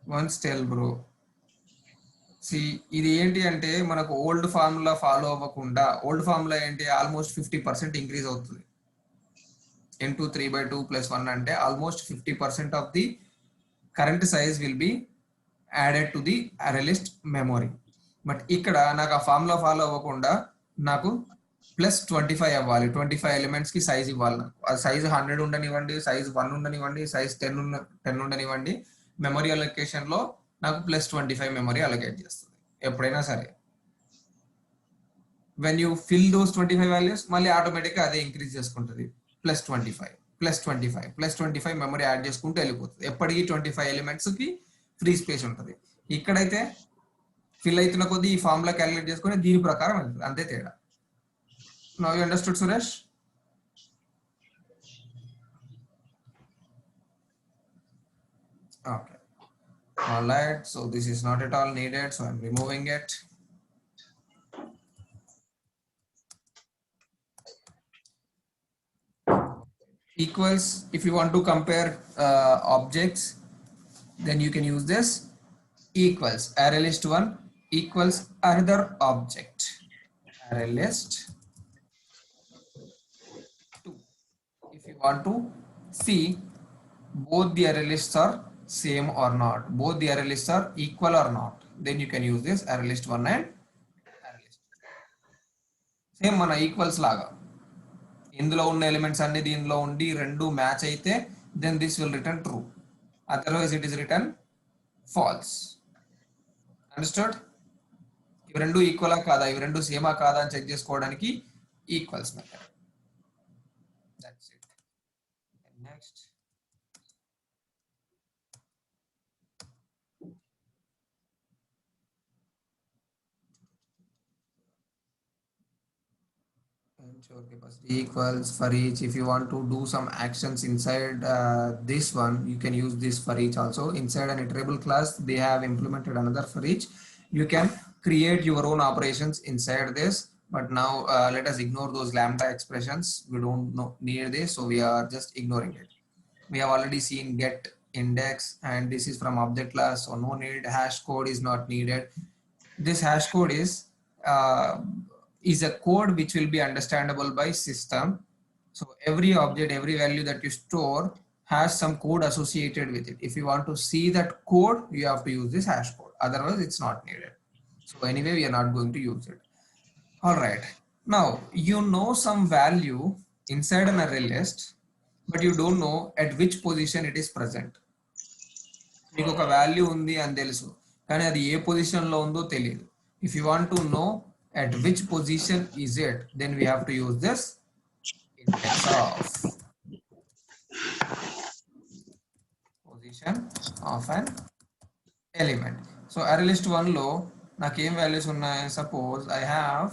Once tell bro. See, ఇది ఏంటి అంటే మనకు old formula follow అవ్వకుండా, old formula ఏంటి, almost 50% increase అవుతుంది. into 3 by 2 plus 1 అంటే almost 50% of the current size will be added to the అరే list memory. But ఇక్కడ నాకు ఆ ఫార్ములా ఫాలో అవ్వకుండా నాకు ప్లస్ 25 అవ్వాలి. 25 ఎలిమెంట్స్ కి సైజ్ ఇవ్వాలి. నాకు ఆ సైజ్ 100 ఉండనివ్వండి, సైజ్ 1 ఉండనివ్వండి, సైజ్ 10 ఉండనివ్వండి, మెమొరీ అలొకేషన్ లో నాకు ప్లస్ 25 మెమొరీ అలొకేట్ చేస్తుంది ఎప్పుడైనా సరే. When you fill those 25 values మళ్ళీ ఆటోమేటిక్గా అదే ఇంక్రీజ్ చేసుకుంటుంది. Plus 25 plus 25 plus 25 memory add చేసుకుంటూ వెళ్ళిపోతుంది. ఎప్పటికీ 25 ఎలిమెంట్స్ కి ఫ్రీ స్పేస్ ఉంటుంది. ఇక్కడైతే ఫిల్ అవుతున్న కొద్దీ ఈ ఫార్ములా క్యాలిక్యులేట్ చేసుకుని దీని ప్రకారం వెళ్తుంది, అంతే తేడా. Now you understood Suresh? Okay. All right, so this is not at all needed, so I'm removing it. Equals, if you want to compare objects, then you can use this. Equals array list 1 equals another object, array list 2. If you want to see both the array lists are same or not, both the array lists are equal or not, then you can use this array list 1 and array list 2. Same mana equals laga, ఇందులో ఉన్న elements అన్ని దీనిలో ఉండి రెండు match అయితే then this will return true. otherwise it is written false. Understood? ఇవి రెండు ఈక్వలా కాదా, ఇవి రెండు సేమా కాదా అని చెక్ చేసుకోవడానికి equals method. That's it. Next ensure capacity equals for each. If you want to do some actions inside this one, you can use this for each also. Inside an iterable class, they have implemented another for each. You can create your own operations inside this, but now let us ignore those lambda expressions. We don't need this, so we are just ignoring it. We have already seen get index, and this is from object class, so no need. Hash code is not needed. This hash code is a code which will be understandable by system. So every object, every value that you store has some code associated with it. If you want to see that code, you have to use this hash code. Otherwise, it's not needed. So anyway, we are not going to use it. All right. Now, you know some value inside an array list, but you don't know at which position it is present. మీకు ఒక value ఉంది అని తెలుసు, కానీ అది ఏ position లో ఉందో తెలియదు. If you want to know at which position is it, then we have to use this index of position of an element. So array list 1 లో నాకు ఏం వాల్యూస్ ఉన్నాయి? Suppose I have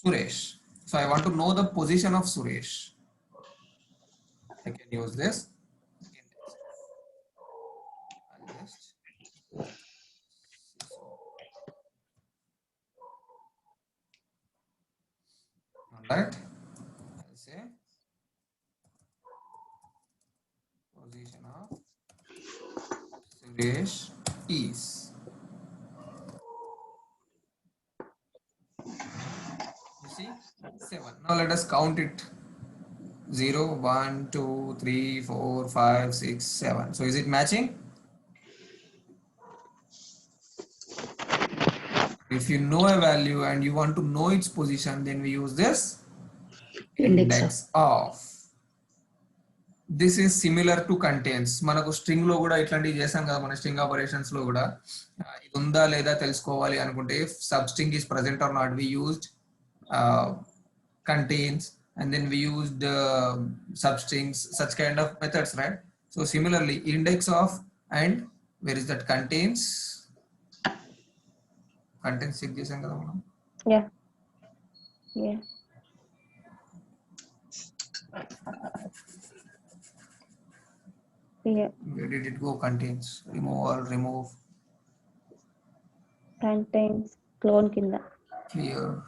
Suresh. So I want to know the position of Suresh. I can use this index. Right, I'll say position of Suresh is, you see, 7. Now let us count it. 0, 1, 2, 3, 4, 5, 6, 7. So is it matching? If you know a value and you want to know its position, then we use this index of. This is similar to contains. మనకు string లో కూడా ఇట్లాంటివి చేసాం కదా, మన string operations లో కూడా ఇది ఉందా లేదా తెలుసుకోవాలి అనుకుంటే if substring is present or not, we used contains, and then we used substrings, such kind of methods, right? So similarly, index of, and where is that contains check చేసాం కదా మనం. Yeah. Where did it go? Contains, remove Contains clone kinda. here.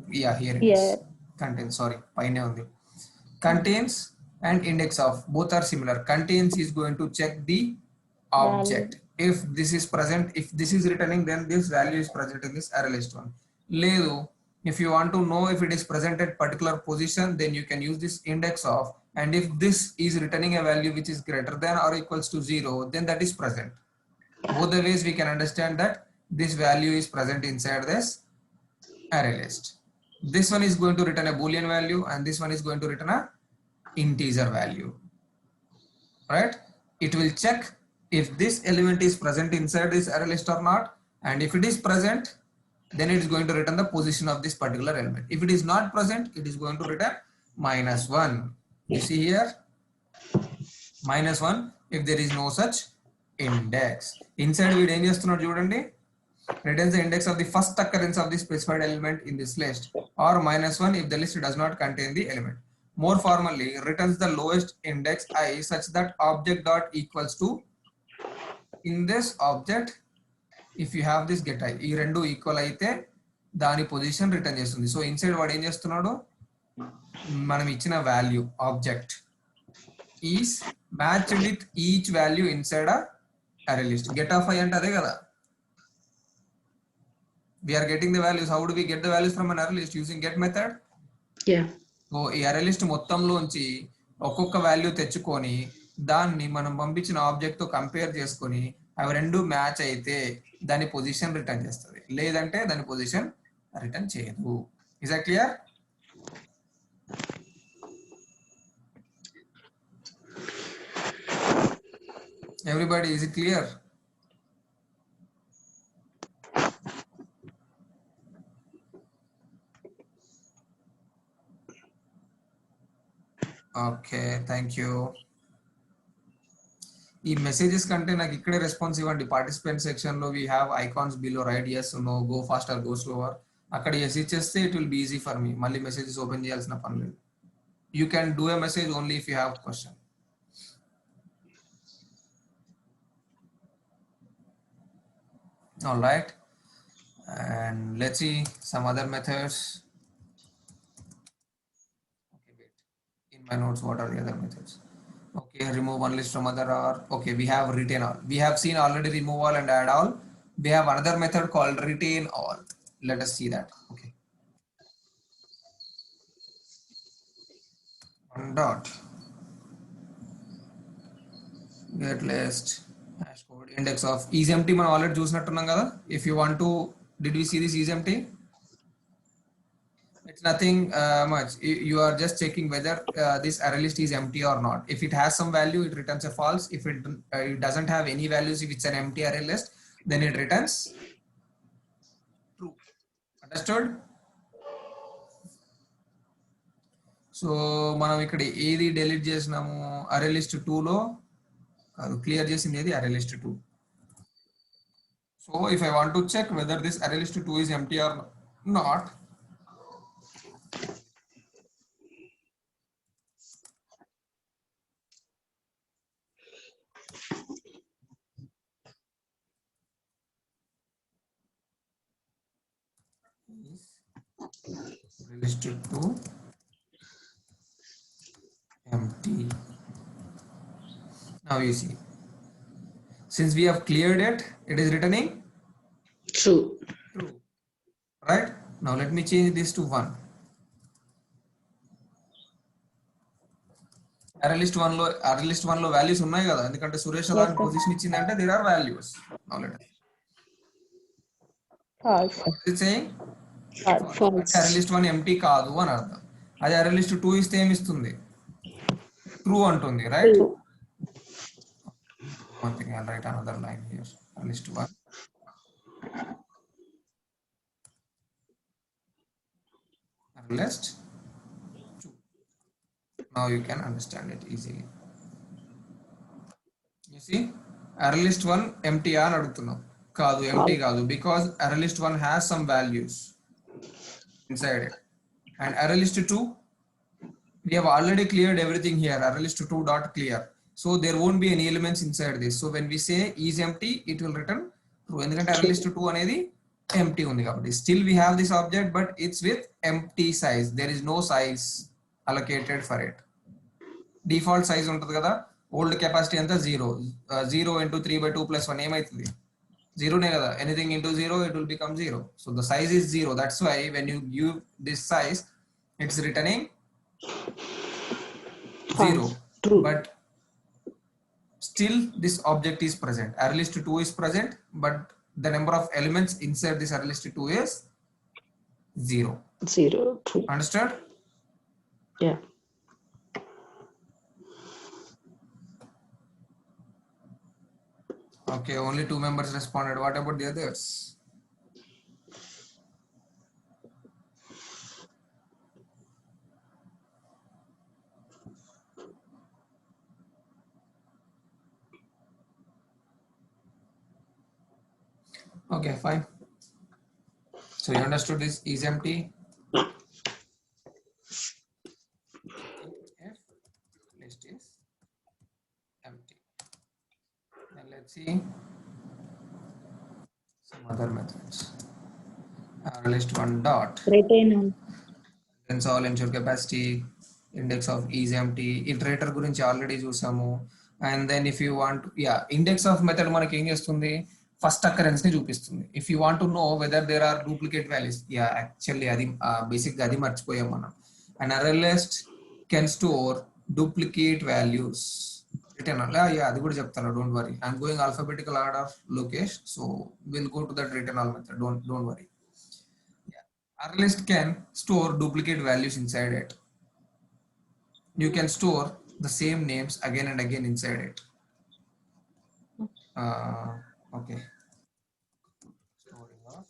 Yeah, here it is. Contains, sorry, paine undi. Contains and index of, both are similar. Contains is going to check the object. If this is present, if this is returning, then this value is present in this array list 1. Ledu, if you want to know if it is present at particular position, then you can use this index of, and if this is returning a value which is greater than or equals to 0, then that is present. Both the ways we can understand that this value is present inside this array list. This one is going to return a Boolean value, and this one is going to return a integer value, right? It will check if this element is present inside this array list or not, and if it is present, then it is going to return the position of this particular element. If it is not present, it is going to return -1. You see here, -1 if there is no such index. Inside we ఏం చేస్తున్నాడు చూడండి, returns the index of the first occurrence of the specified element in this list, or -1 if the list does not contain the element. More formally, returns the lowest index I such that object dot equals to, in this object, if you have this get I, ఈ రెండు equal అయితే దాని position return చేస్తుంది. So inside వాడు ఏం చేస్తున్నాడు, మనం ఇచ్చిన value object is matched with each value inside a array list. Get of I అంటే అదే కదా, we are getting the values. How do we get the values from an array list? Using get method. So ఈ array list మొత్తంలోంచి ఒక్కొక్క value తెచ్చుకొని దాన్ని మనం పంపించిన object తో కంపేర్ చేసుకొని అవి రెండు మ్యాచ్ అయితే దాని పొజిషన్ రిటర్న్ చేస్తుంది, లేదంటే దాని పొజిషన్ రిటర్న్ చేయదు. Is that clear? Everybody, is it clear? Okay, thank you. ఈ మెసేజెస్ కంటే నాకు ఇక్కడే రెస్పాన్స్ ఇవ్వండి. పార్టిసిపెంట్ సెక్షన్ లో we have icons below, right, yes, no, go faster, go slower. అక్కడ ఎస్ ఇచ్చేస్తే it will be easy for me. మళ్ళీ messages open చేయాల్సిన పని లేదు. You can do a message only if you have question. All right, and let's see some other methods. Okay, wait, in my notes what are the other methods? Okay, remove one list from other, or okay, we have retain all. We have seen already remove all and add all. We have another method called retain all. Let us see that. Okay, one dot get list hash code index of is empty. మనం already చూసినట్టున్నాం కదా. If you want to, did we see this is empty? It's nothing much. You are just checking whether this array list is empty or not. If it has some value, it returns a false. If it doesn't have any values, if it's an empty array list, then it returns true. Understood? So మనం ఇక్కడ ఏది delete చేసినాము? array list 2 లో కాదు, clear చేసింది ఏది? array list 2. So if I want to check whether this array list 2 is empty or not, list 2 empty. Now you see, since we have cleared it, it is returning True. true, right? Now let me change this to 1. array list 1 లో values ఉన్నాయి కదా, ఎందుకంటే Suresh Yes, దాని sir. Position ఇచ్చిందంటే there are values. Now let us False. what is it saying? False. అంటే array list 1 empty కాదు అని అర్థం. అదే array list 2 ఇస్తే ఏమి ఇస్తుంది? ట్రూ అంటుంది, right? True. One thing, I'll write another line here. Array list 1 array list 2. Now you can understand it easily. You see, array list 1 empty అని అడుగుతున్నాం. కాదు, empty కాదు, because array list 1 has some values inside it. And array list 2, we have already cleared everything here. Array list 2 dot clear. So there won't be any elements inside this. So when we say is empty, it will return true. ఎందుకంటే array list 2 అనేది empty ఉంది కాబట్టి. Still we have this object, but it's with empty size. There is no size allocated for it. Default size ఉంటుంది కదా, old capacity అంతా 0. 0 into 3/2 plus 1 ఏమవుతుంది? 0నే కదా. Anything into 0, it will become 0. So the size is 0. That's why when you give this size, it's returning 0. True. But still this object is present. Array list 2 is present, but the number of elements inside this array list 2 is 0. 0. True. Understood? Yeah. Okay, only 2 members responded. What about the others? Okay, fine. So you understood this is empty. If list is empty. Then let's see some other methods. List 1 dot Retain all. then all ensure capacity, index of is empty, iterator గురించి already చూసాము. And then if you want, yeah, index of method మనకి ఏం చేస్తుంది? First occurrence ని చూపిస్తుంది. If you want to know whether there are duplicate values, yeah, actually అది basic గా అది మర్చిపోయాం మనం. An array list can store duplicate values. Retain all, yeah, అది కూడా చెప్తాను, don't worry. I'm going alphabetical order, Lokesh, so we'll go to that retain all method. Don't worry. Array list can store duplicate values inside it. You can store the same names again and again inside it. Okay. Storing of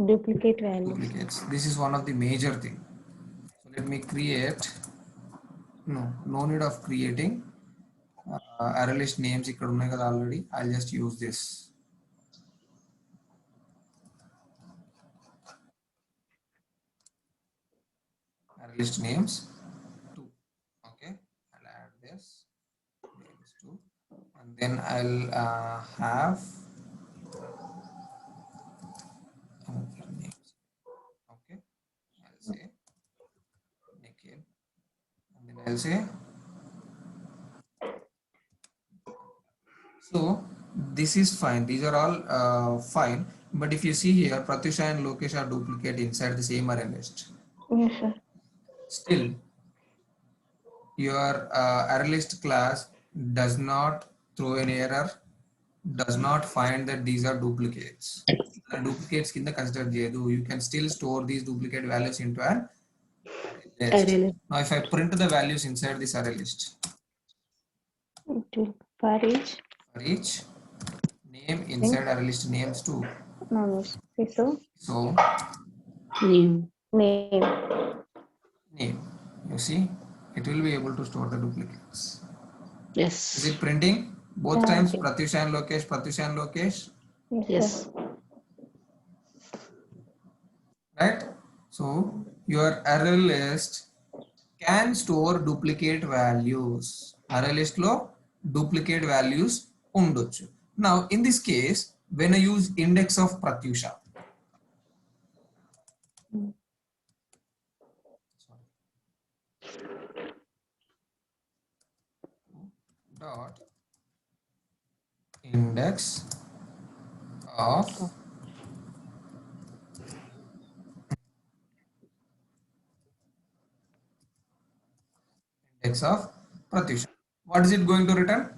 Duplicate values. duplicates. This is one of the major thing. So let me create. No need of creating array list names ఇక్కడ ఉన్నాయి కదా already. I'll just use this. Array list names 2. Okay, I'll add this names 2, and then I'll have other names. Okay, I'll say Nikhil, and then I'll say. So this is fine. These are all fine. But if you see here, Pratyusha and Lokesh are duplicate inside the same array list. Yes, sir. Still, your array list class does not throw an error, does not find that these are duplicates. Duplicates in the consider Jedu. You can still store these duplicate values into an array list. Now, if I print the values inside this array list, It will for each. for each name inside array list names too. No, yes. Okay, so Name. Name. You see, it will be able to store the duplicates. Yes. Is it printing both Yeah, times? okay. Pratyusha and Lokesh, Pratyusha and Lokesh, Yes. sir. right? So your array list can store duplicate values. Array list lo duplicate values undochu. Now in this case, when I use index of Pratyusha, dot index of index of Pratyusha, what is it going to return?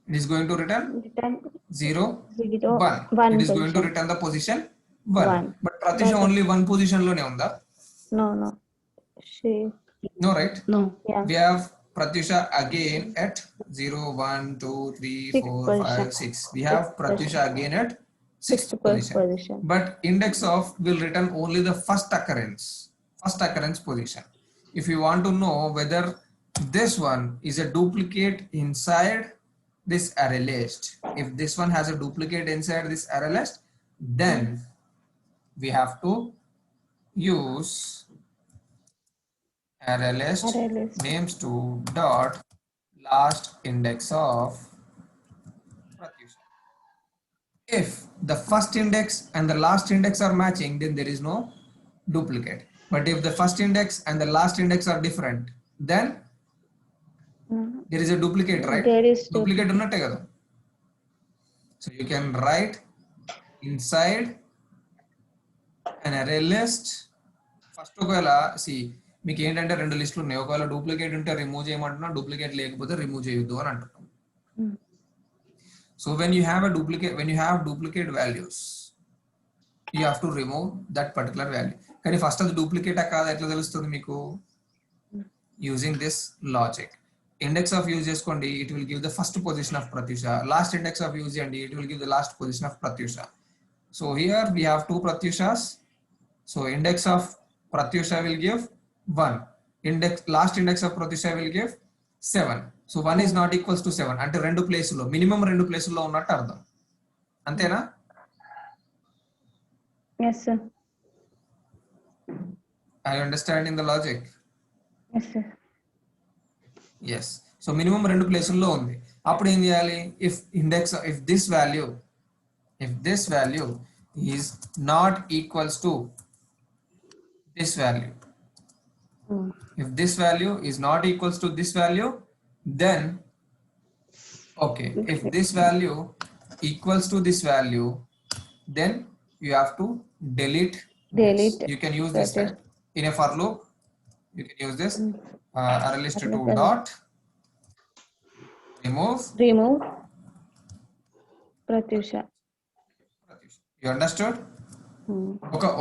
It is going to return Return 0 zero, 1. one It is going to position. return the position 1. One. But Pratyusha Right. only one position lone unda. No. She. No, right? No. Yeah. We have Pratyusha again at 0 1 2 3 Sixth 4 position. 5 6. We have Sixth Pratyusha again at 6th Sixth position. position. But index of will return only the first occurrence position. If you want to know whether this one is a duplicate inside this array list, if this one has a duplicate inside this array list, then we have to use array list Array list. names to dot last index of Pratyusha. If the first index and the last index are matching, then there is no duplicate. But if the first index and the last index are different, then there is a duplicate, right? There is duplicate unnate kada. So you can write inside an array list. First ఒకవేళ see మీకు ఏంటంటే రెండు లిస్టులు ఉన్నాయి. ఒకవేళ duplicate ఉంటే remove చేయమంటున్నా, duplicate లేకపోతే remove చేయొద్దు అని అంటున్నాం. So when you have duplicate values, you have to remove that particular value. కానీ ఫస్ట్ అది డూప్లికేటా కాదా ఎట్లా తెలుస్తుంది మీకు? Using this logic. Index of use చేసుకోండి, it will give the first position of Pratyusha. Last index of use చేయండి, it will give the last position of Pratyusha. So here we have two Pratyushas. So index of Pratyusha will give 1. Last index of Pratyusha will give 7. So 1 is not equals to 7. అంటే రెండు ప్లేసుల్లో minimum రెండు ప్లేసుల్లో ఉన్నట్టు అర్థం. అంతేనా? Yes, sir. Are you understanding the logic? Yes, sir. Yes. So minimum రెండు ప్లేసుల్లో ఉంది. అప్పుడు ఏం చేయాలి? If this value is not equals to this value, if this value is not equals to this value, then okay, if this value equals to this value, then you have to delete this. You can use this, right? In a for loop you can use this array list 2 dot remove Pratyusha. You understood?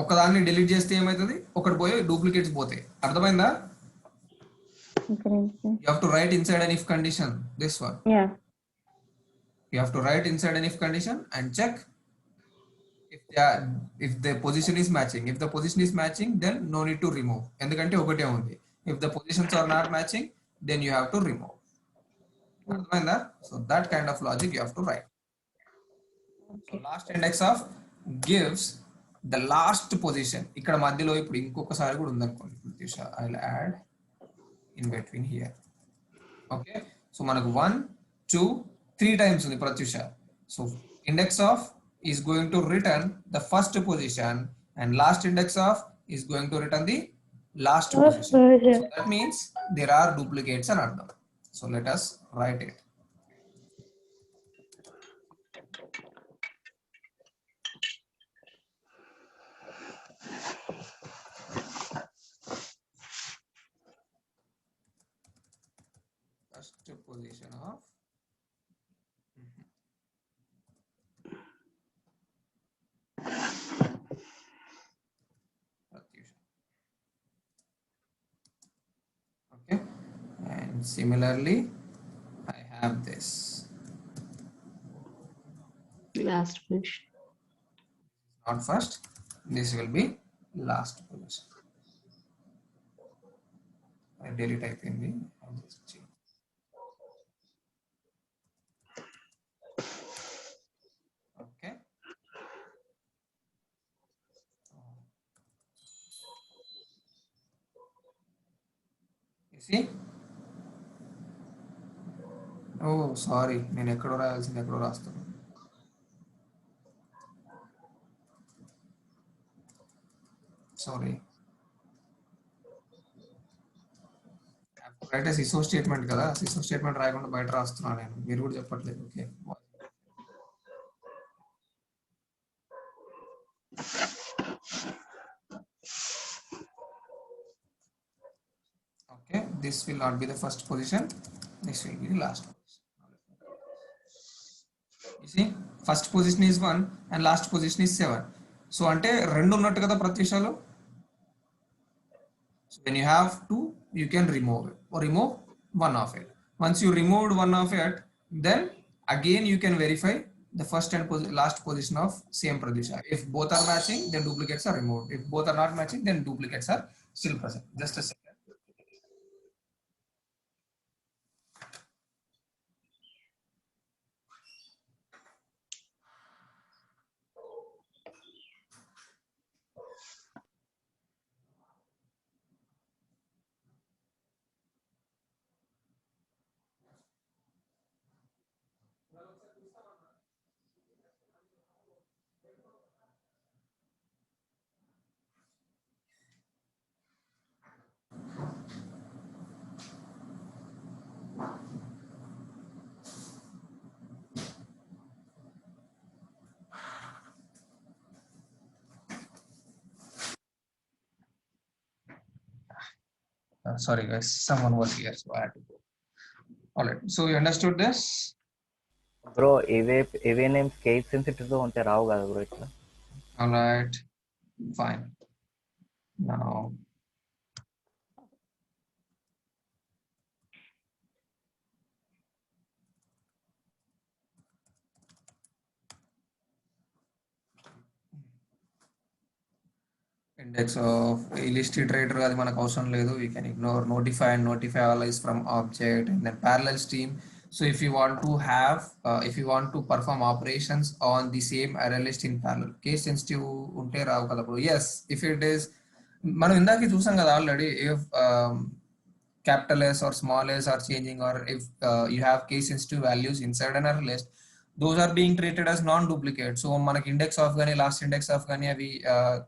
ఒక దాన్ని delete చేస్తే ఏమవుతుంది? ఒకటి పోయి duplicates పోతాయి. అర్థమైందా? You have to write inside an if condition, this one. Yeah. You have to write inside an if condition and check if the position is matching. If the position is matching, then no need to remove. ఎందుకంటే ఒకటే ఉంది. If the positions are not matching, then you have to remove. అర్థమైందా? So that kind of logic you have to write. So last index of gives the last position. ఇక్కడ మధ్యలో ఇప్పుడు ఇంకొకసారి కూడా ఉందనుకోండి. I'll add in between here. Okay. So మనకు 1, 2, 3 times ఉంది Pratyusha. So index of is going to return the first position and last index of is going to return the last position. So that means there are duplicates and అర్థం. So let us write it. First position of okay, and similarly I have this Last position. not first, this will be last position. I daily type in the I'll just change. Okay. You see? Oh, sorry. నేను ఎక్కడో రాయాల్సింది ఎక్కడో రాస్తాను. Sorry. Right సిసో statement కదా, సిసో statement రాయకుండా బయట రాస్తున్నాను నేను, మీరు కూడా చెప్పట్లేదు. Okay okay, this will not be the first position, this will be the last position. You see, first position is 1 and last position is 7. So అంటే రెండు ఉన్నట్టు కదా ప్రత్యక్షాలు. So when you have 2, you can remove it or remove one of it. Once you removed one of it, then again you can verify the first and last position of same Pratyusha. If both are matching, then duplicates are removed. If both are not matching, then duplicates are still present. Just a second. Sorry guys, someone was here, so I had to go. All right, so you understood this? Bro ఏవే names case sensitive తో ఉంటే రావు కదా bro ఇట్లా. All right, fine. Now index of a list iterator అది మనకు అవసరం లేదు, we can ignore. Notify and notify all is from object, and then parallel stream. So if you want to have if you want to perform operations on the same array list in parallel, case sensitive ఉంటే రావు కదా bro. Yes, if it is, మనం ఇందాక చూసాం కదా already, if capital S or small s are changing, or if you have case sensitive values inside an array list, those are being treated as non-duplicate. So మనకి index of గానీ last index of గానీ అవి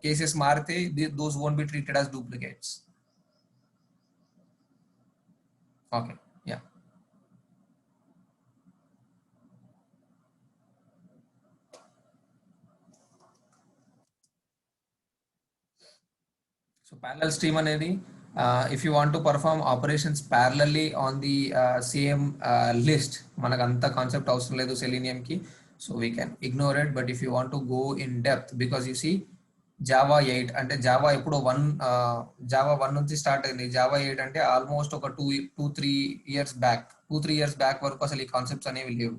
cases మారితే those won't be treated as duplicates. Okay, yeah. So parallel stream అనేది if you want to perform operations parallelly on the same list, మనకు అంత concept అవసరం లేదు సెలీనియం కి, so we can ignore it. But if you want to go in depth, because you see Java 8 అంటే Java ఎప్పుడో Java 1 నుంచి start అయింది, Java 8 అంటే ఆల్మోస్ట్ ఒక 2-3 ఇయర్స్ బ్యాక్ వరకు అసలు ఈ కాన్సెప్ట్స్ అనేవి లేవు.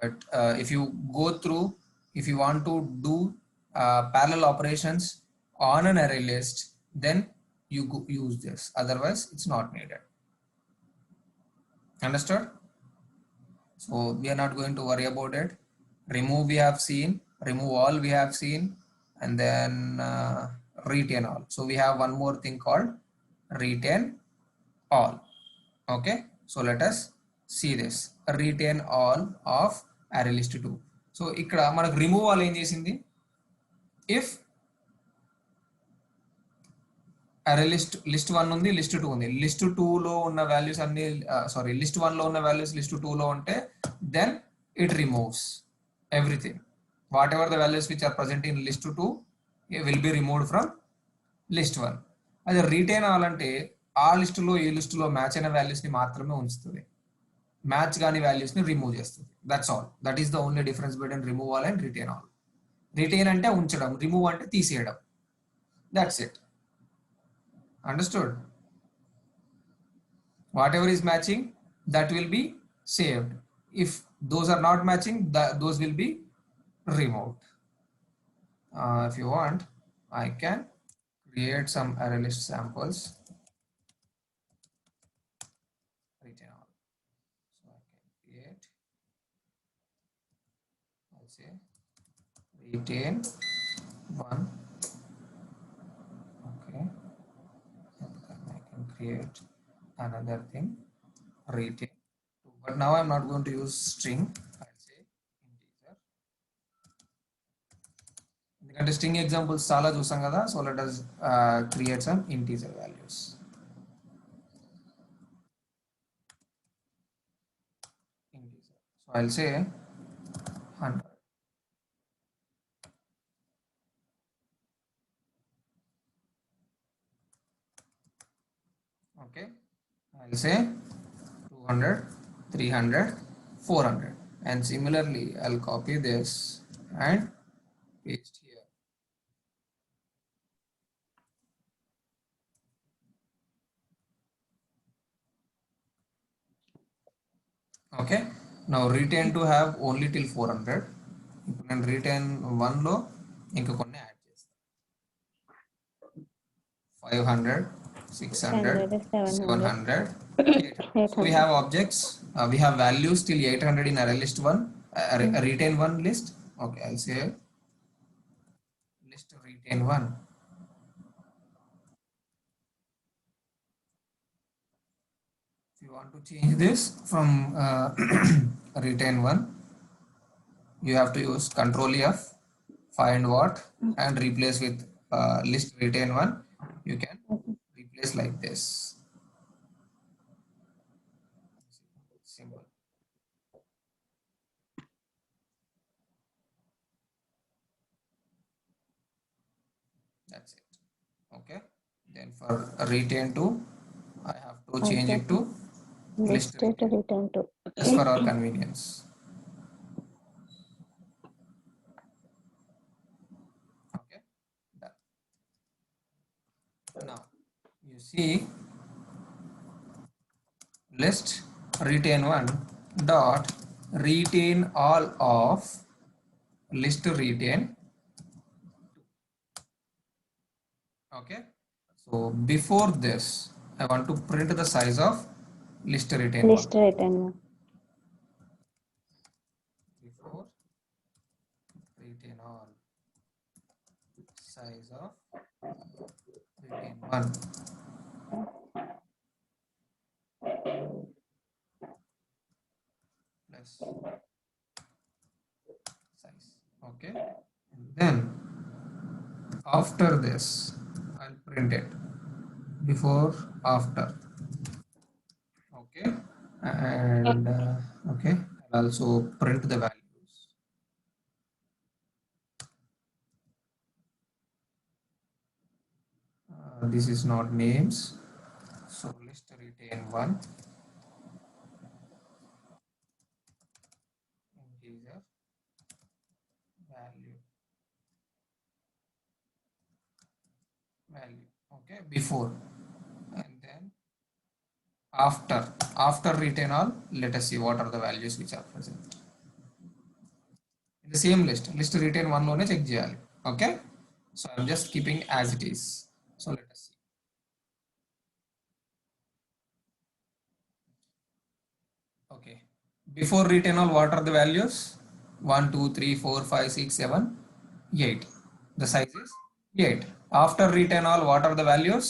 But if you go through, if you want to do parallel operations on an array list, then you use this. Otherwise, it's not needed. Understood? So we are not going to worry about it. Remove we have seen, remove all we have seen, and then retain all. So we have one more thing called retain all. Okay, so let us see this. Retain all of array list 2. So ఇక్కడ మనకు remove all ఏం చేసింది? If array list 1 ఉంది, list 2 ఉంది, list 2 లో ఉన్న values అన్ని sorry list 1 లో ఉన్న values list 2 లో ఉంటే then it removes everything. Whatever the values which are present in list 2 will be removed from list 1. అదే రిటైన్ అవ్వాలంటే ఆ లిస్ట్ లో ఈ లిస్ట్ లో మ్యాచ్ అయిన వాల్యూస్ ని మాత్రమే ఉంచుతుంది, మ్యాచ్ కాని వాల్యూస్ ని రిమూవ్ చేస్తుంది. That's all. That is the only difference between remove all and retain all. Retain అంటే ఉంచడం, రిమూవ్ అంటే తీసేయడం. That's it. Understood? Whatever is matching, that will be saved. If those are not matching, those will be removed. If you want, I can create some array list samples. Retain all. So I can create, I'll say retain 1. Okay. I can create another thing, retain 2. But now I'm not going to use string. I'll say integer. ఎందుకంటే string examples చాలా చూసాం కదా. So let us create some integer values. Integer. So I'll say 100. Okay, I'll say 200, 300, 400, and similarly I'll copy this and paste here. Okay, now retain to have only till 400. ఇప్పుడు నేను retain 1 లో ఇంకా కొన్ని add చేస్తాను. 500, 600, 700, 800. So we have objects, we have values till 800 in array list 1, retain 1 list. Okay, I'll say list retain 1. If you want to change this from retain 1, you have to use Control F, find what, and replace with list retain 1. You can replace like this. Simple. That's it. Okay. Then for retain 2, I have to change it to list retain 2. just for our convenience. Okay. Done. Now you see list retain 1 dot retain all of list retain 2. Okay, so before this I want to print the size of list retain 1. List retain 1. Before retain all size of retain 1 plus size. Okay, and then after this I'll print it before after. Okay, and okay, I'll also print the values. This is not names, so list retain 1 integer value. Okay, before, and then after retain all, let us see what are the values which are present. in the same list retain 1 లోనే check చేయాలి. Okay, so I'm just keeping as it is. So let us see. Okay, before retain all, what are the values? 1 2 3 4 5 6 7 8. The size is 8. After retain all, what are the values?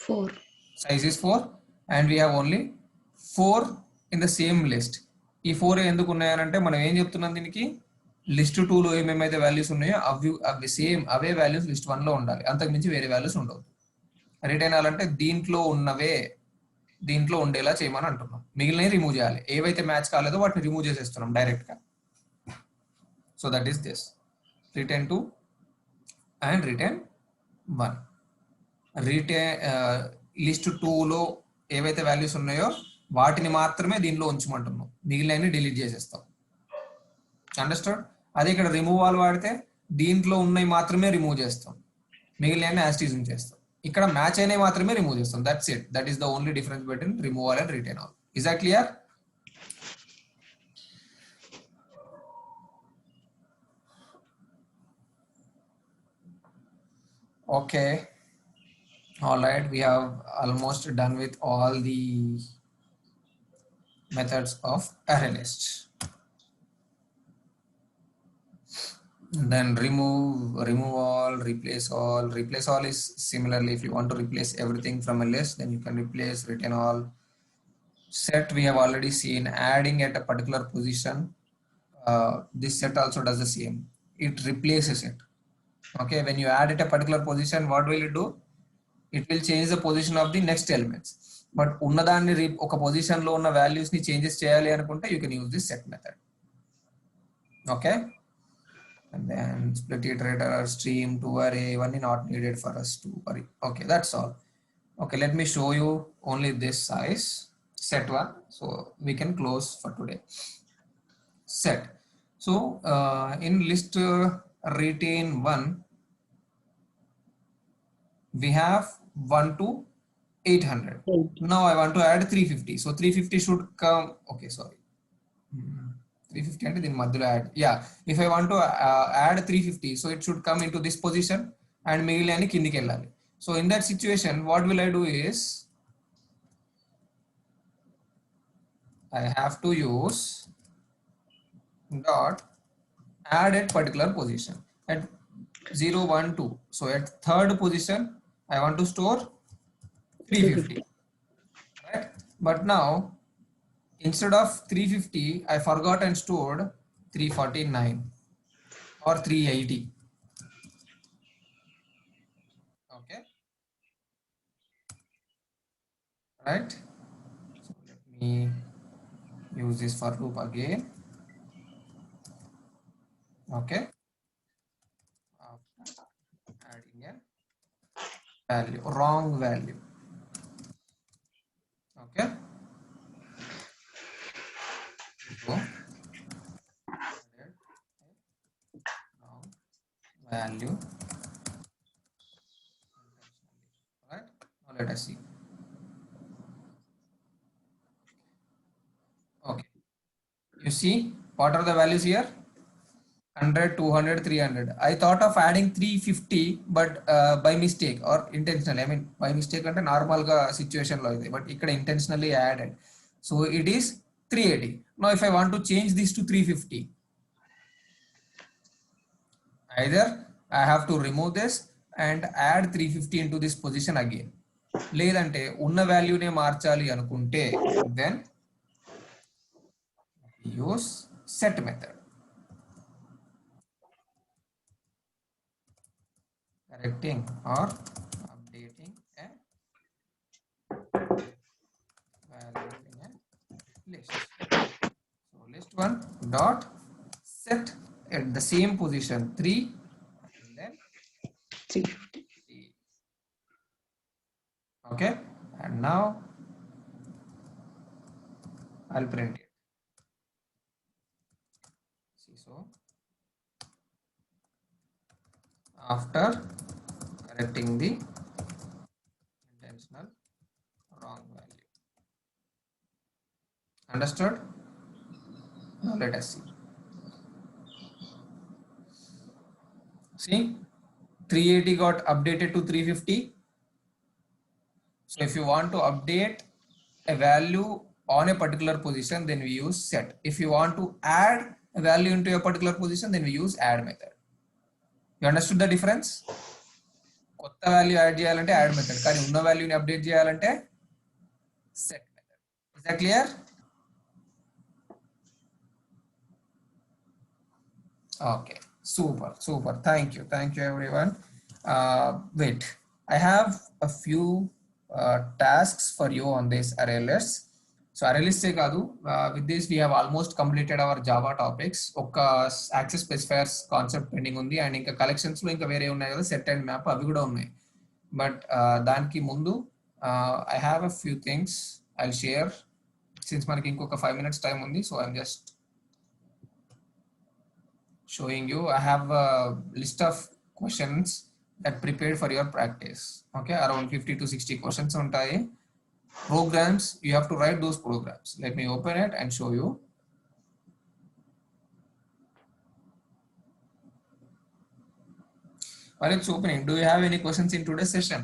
4. Size is 4 and we have only 4 in the same list. ఈ 4 ఎందుకు ఉన్నాయనంటే మనం ఏం చెప్తున్నాం, దీనికి list 2 లో ఏమేమైతే values ఉన్నాయో అవి same అవే values list 1 లో ఉండాలి, అంతకు మించి వేరే వాల్యూస్ ఉండవు. రిటైన్ అవ్వాలంటే దీంట్లో ఉన్నవే దీంట్లో ఉండేలా చేయమని అంటున్నాం. మిగిలినవి రిమూవ్ చేయాలి, ఏవైతే మ్యాచ్ కాలేదో వాటిని రిమూవ్ చేసేస్తున్నాం డైరెక్ట్ గా. So that is this retain 2 and retain 1. Retain list 2 లో ఏవైతే వాల్యూస్ ఉన్నాయో వాటిని మాత్రమే దీనిలో ఉంచమంటున్నాం, మిగిలినవి డిలీట్ చేసేస్తాం. అండర్స్టాండ్? అదే ఇక్కడ రిమూవ్ ఆల్ వాడితే దీంట్లో ఉన్నవి మాత్రమే రిమూవ్ చేస్తాం, మిగిలినవి యాజ్ ఇట్ ఈజ్ ఉంచేస్తాం. ఇక్కడ మ్యాచ్ అయినవి మాత్రమే రిమూవ్ చేస్తాం. That's it. That is the only difference between removal and retain all. Is that clear? Okay. All right, we have almost done with all the methods of array list. Then remove all, replace all. Replace all is similarly, if you want to replace everything from a list, then you can replace retain all. Set, we have already seen, adding at a particular position. This set also does the same. It replaces it. Okay, when you add at a particular position, what will it do? It will change the position of the next elements. But ఉన్నదాన్ని ఒక position లో ఉన్న values ని changes చేయాలి అనుకుంటే you can use this set method. Okay, and then split iterator, stream to array, one not needed for us to worry. Okay, that's all. Okay, let me show you only this size set 1, so we can close for today. Set. So in list retain 1, we have 1 to 800. Now I want to add 350. So 350 should come. Okay, sorry. 350 and then madhyalo add. Yeah, if I want to add 350, so it should come into this position and migilani kindiki ellali. So in that situation, what will I do is I have to use dot add at particular position at 0 1 2. So at third position I want to store 350, right? But now instead of 350 I forgot and stored 349 or 380. Okay, right? So let me use this for loop again. Okay, after adding a value, wrong value. Okay, so added a wrong value intentionally, right? Now let us see. Okay, you see what are the values here? 100, 200, 300. I thought of adding 350, but by mistake or intentionally. I mean, by mistake ante normal ga situation lo ide, but ikkada intentionally added. So it is 380. Now if I want to change this to 350, either I have to remove this and add 350 into this position again. లేదంటే ఉన్న వాల్యూనే మార్చాలి అనుకుంటే then use set method. Correcting or updating a value in a list. So list 1 dot set at the same position 3 and then 350. 3. Okay, and now I'll print it. See, so after correcting the intentional wrong value. Understood? Now let us see. See, 380 got updated to 350. So if you want to update a value on a particular position, then we use set. If you want to add a value into a particular position, then we use add method. You understood the difference? కొత్త value add చేయాలంటే add method, కానీ ఉన్న వాల్యూని update చేయాలంటే set method. Is that clear? Okay, super. Thank you everyone. Wait, I have a few tasks for you on this array lists. So array list ఏ కాదు, with this we have almost completed our Java topics. ఒక access specifiers concept pending ఉంది, and ఇంకా collections లో ఇంకా వేరే ఉన్నాయి కదా, set and map అవి కూడా ఉన్నాయి. బట్ దానికి ముందు I have a few things I'll share, since మనకి ఇంకొక 5 minutes టైం ఉంది. So I'm just showing you. I have a list of questions that prepared for your practice. Okay, around 50 to 60 questions ఉంటాయి. Programs, you have to write those programs. Let me open it and show you. While it's opening, do you have any questions in today's session?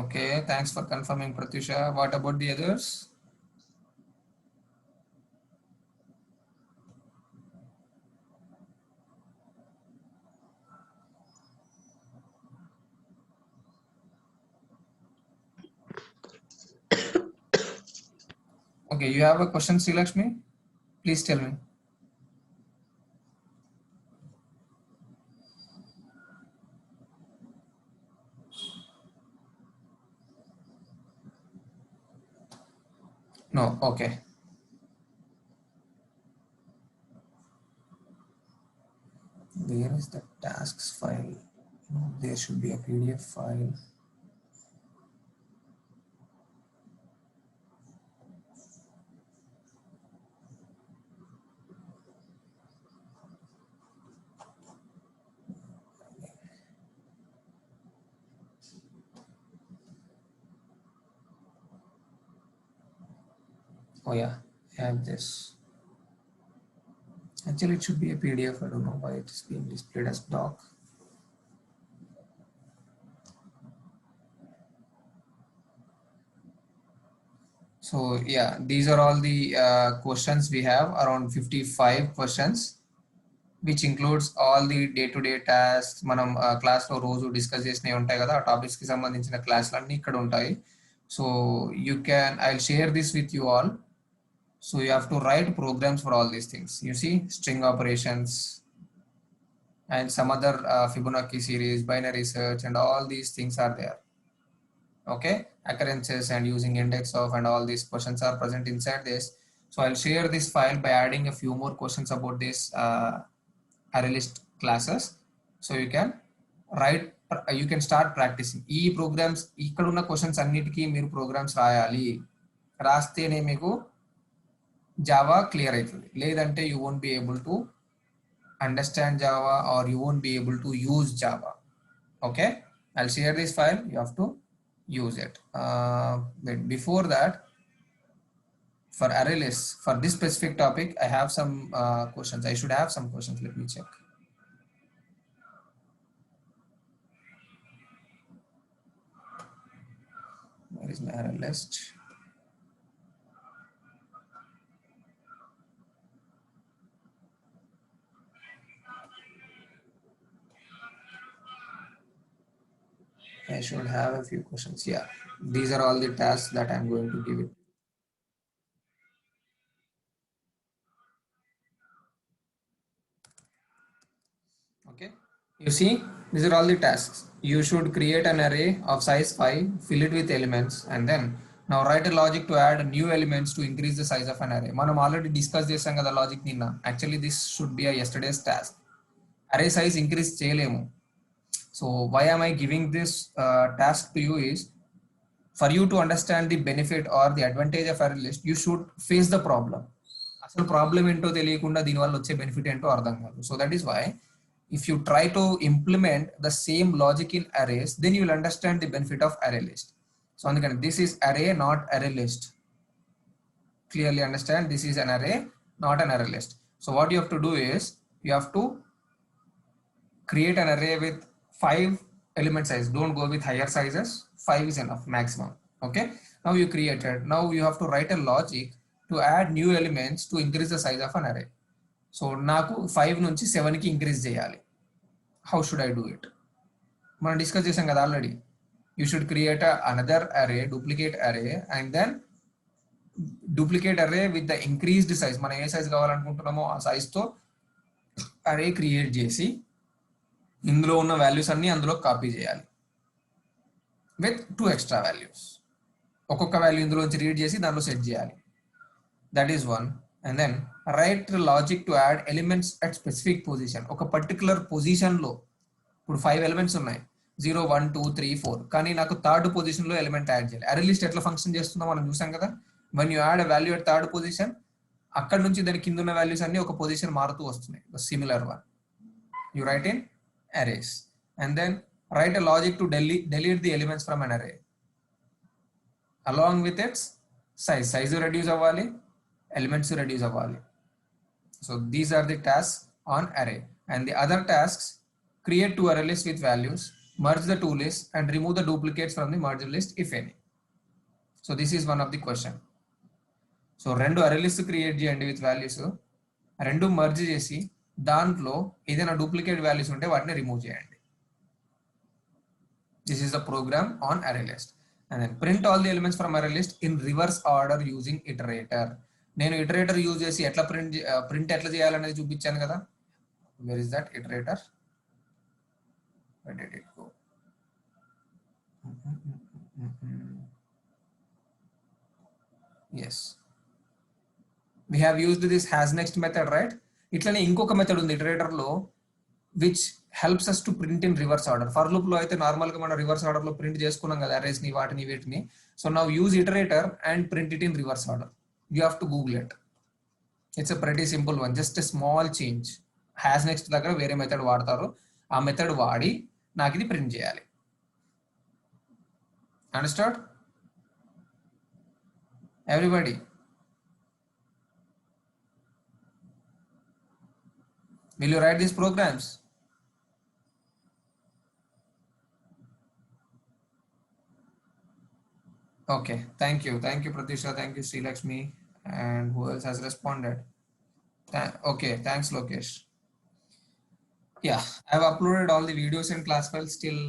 Okay, thanks for confirming, Pratyusha. What about the others? Okay, you have a question, Sri Lakshmi? Please tell me. No, okay. Where is the tasks file? There should be a PDF file. Oh yeah, I have this. Actually, it should be a PDF. I don't know why it is being displayed as doc. So yeah, these are all the questions we have, around 55 questions, which includes all the day-to-day tasks. మనం class లో రోజు discuss చేసినవి ఉంటాయి కదా, ఆ topics కి సంబంధించిన క్లాసులు అన్ని ఇక్కడ ఉంటాయి. So you can, I'll share this with you all. So you have to write programs for all these things. You see, string operations and some other Fibonacci series, binary search, and all these things are there. Okay, occurrences and using index of, and all these questions are present inside this. So I'll share this file by adding a few more questions about this array list classes. So you can write, you can start practicing. ఈ programmes, ఇక్కడ ఉన్న questions అన్నిటికీ మీరు programmes రాయాలి. రాస్తేనే మీకు Java clear అవుతుంది, లేదంటే you won't be able to understand Java, or you won't be able to use Java. Okay, I'll share this file, you have to use it. But before that, for array lists, for this specific topic, I have some questions. I should have some questions. Let me check. Where is my array list? I should have a few questions. Yeah, these are all the tasks that I'm going to give it. Okay, you see, these are all the tasks. You should create an array of size 5, fill it with elements, and then now write a logic to add new elements to increase the size of an array. Manam already discussed this the logic ninna. Actually, this should be a yesterday's task. Array size increase cheyalemu. So why am I giving this task to you is, for you to understand the benefit or the advantage of array list, you should face the problem. Asal problem ento teliyakunda dini valla వచ్చే benefit ento ardham kaadu. So that is why if you try to implement the same logic in arrays, then you will understand the benefit of array list. So andukani this is array, not array list. clearly understand this is an array, not an array list. So what you have to do is you have to create an array with 5 element size. Don't go with higher sizes. 5 is enough maximum. Okay. Now you created. Now you have to write a logic to add new elements to increase the size of an array. So నాకు 5 నుంచి 7కి increase చేయాలి. How should I do it? మనం discuss చేసాం కదా already. You should create another array, duplicate array, and then duplicate array with the increased size. మనం ఏ size కావాలనుకుంటున్నామో ఆ సైజ్తో array create చేసి ఇందులో ఉన్న వాల్యూస్ అన్ని అందులో కాపీ చేయాలి విత్ 2 ఎక్స్ట్రా వాల్యూస్. ఒక్కొక్క వాల్యూ ఇందులోంచి రీడ్ చేసి దానిలో సెట్ చేయాలి. That is one. And then write logic to add elements at specific position. ఒక పర్టికులర్ పొజిషన్లో ఇప్పుడు 5 ఎలిమెంట్స్ ఉన్నాయి, 0 1 2 3 4, కానీ నాకు థర్డ్ పొజిషన్లో ఎలిమెంట్ యాడ్ చేయాలి. అరే లిస్ట్ ఎట్లా ఫంక్షన్ చేస్తుందో మనం చూసాం కదా. One you add a value at third position, అక్కడ నుంచి దాని కింద ఉన్న వాల్యూస్ అన్ని ఒక పొజిషన్ మారుతూ వస్తున్నాయి. Similar one you right in arrays, and then write a logic to delete the elements from an array along with its size reduce avvali, elements reduce avvali. So these are the tasks on array, and the other tasks: create 2 array lists with values, merge the 2 lists, and remove the duplicates from the merged list if any. So this is one of the question. So rendu array lists create cheyandi with values, rendu merge chesi దాంట్లో ఏదైనా duplicate values ఉంటే వాటిని remove చేయండి. This is the program on array list. And then print all the elements from array list in reverse order using iterator. నేను iterator use చేసి ఎట్లా print ఎట్లా చేయాలనేది చూపించాను కదా. Where is that iterator? Where did it go? Yes, we have used this has next method, right? ఇట్లనే ఇంకొక method ఉంది ఇటరేటర్ లో which helps us to print in reverse order. For loop లో అయితే నార్మల్ గా మనం రివర్స్ ఆర్డర్ లో print చేసుకున్నాం కదా అరేస్ ని, వాటిని వీటిని. So now use iterator and print it in reverse order. You have to Google it. It's a pretty simple one, just a small change. Has next దగ్గర వేరే మెథడ్ వాడతారు, ఆ మెథడ్ వాడి నాకు ఇది ప్రింట్ చేయాలి. Understand everybody? Will you write these programs? Okay, thank you Pratisha, thank you Sri Lakshmi, and who else has responded? Okay, thanks Lokesh. Yeah, I have uploaded all the videos and class files till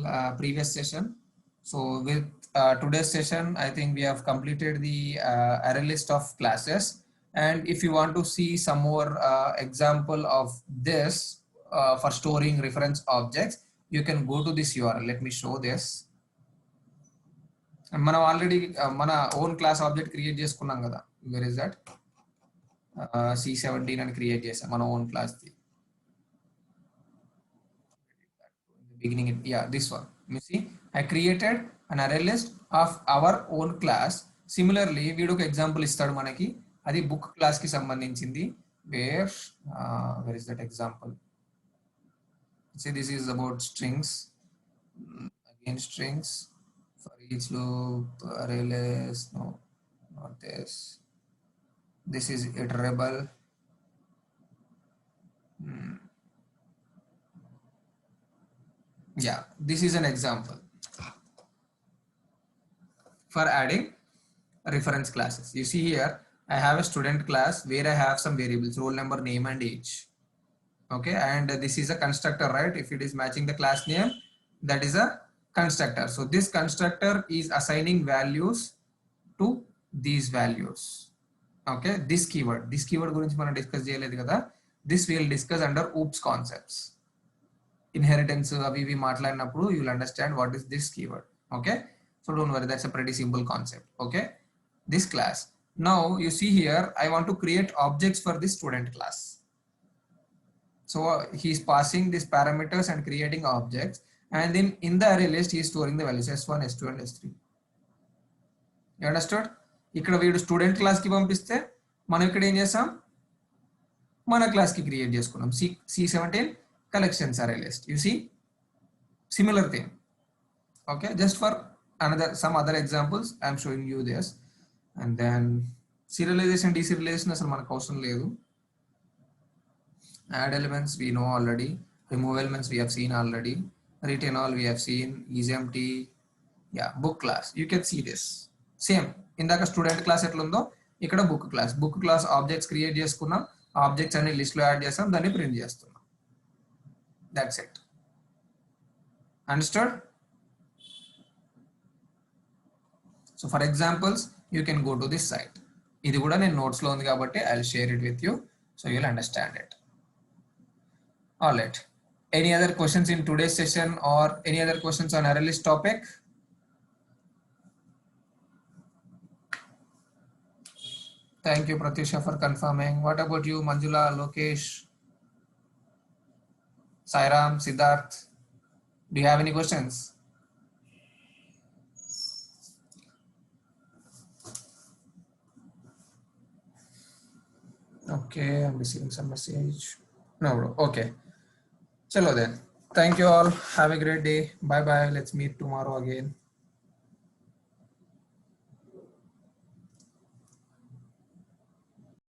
previous session. So with today's session, I think we have completed the array list of classes. And if you want to see some more example of this for storing reference objects, you can go to this URL. Let me show this. మనం already మన own class object create చేసుకున్నాం కదా. Where is that? C17 అని create చేసాం మన own class the. Beginning it, yeah, this one. You see, I created an array list of our own class. Similarly, వీడు ఒక example ఇస్తాడు మనకి, అది బుక్ క్లాస్ కి సంబంధించింది. Wear is that example? See, this is about strings. Again strings for each loop, array list. No, not this. This is iterable. Yeah, this is an example for adding reference classes. You see here, I have a student class where I have some variables, roll number, name, and age. Okay, and this is a constructor, right? If it is matching the class name, that is a constructor. So this constructor is assigning values to these values. Okay, this keyword gurinchi మనం discuss చేయలేదు కదా. This we will discuss under OOPS concepts. Inheritance avi ivi maatladinappudu you will understand what is this keyword. Okay, so don't worry, that's a pretty simple concept. Okay, this class. Now you see here, I want to create objects for this student class. So he's passing these parameters and creating objects, and then in the array list he is storing the values s1, s2, and s3. You understood? ikkada veedu student class ki pampiste మనం ఇక్కడ ఏం చేసాం, మన class కి create చేసుకున్నాం. C17 collections array list. You see, similar thing. Okay, just for some other examples I'm showing you this. And then serialization deserialization అసలు మనకు అవసరం లేదు. Add elements we know already, remove elements we have seen already, retain all we have seen, isempty, yeah, book class. You can see this same ఇందాక student class ఎట్లా ఉందో ఇక్కడ book class objects create చేసుకున్నాం, objects అన్ని list లో add చేస్తాం, దాన్ని print చేస్తున్నాం. That's it. Understand? So for examples you can go to this site. ఇది కూడా నేను నోట్స్ లో ఉంది కాబట్టి I will share it with you so you will understand it. All right. Any other questions in today's session or any other questions on ArrayList topic? Thank you, Pratyusha, for confirming. What about you, Manjula, Lokesh, Sairam, Siddharth? Do you have any questions? Okay, I'm receiving some message. No, bro. Okay. Chalo then. Thank you all. Have a great day. Bye bye. Let's meet tomorrow again.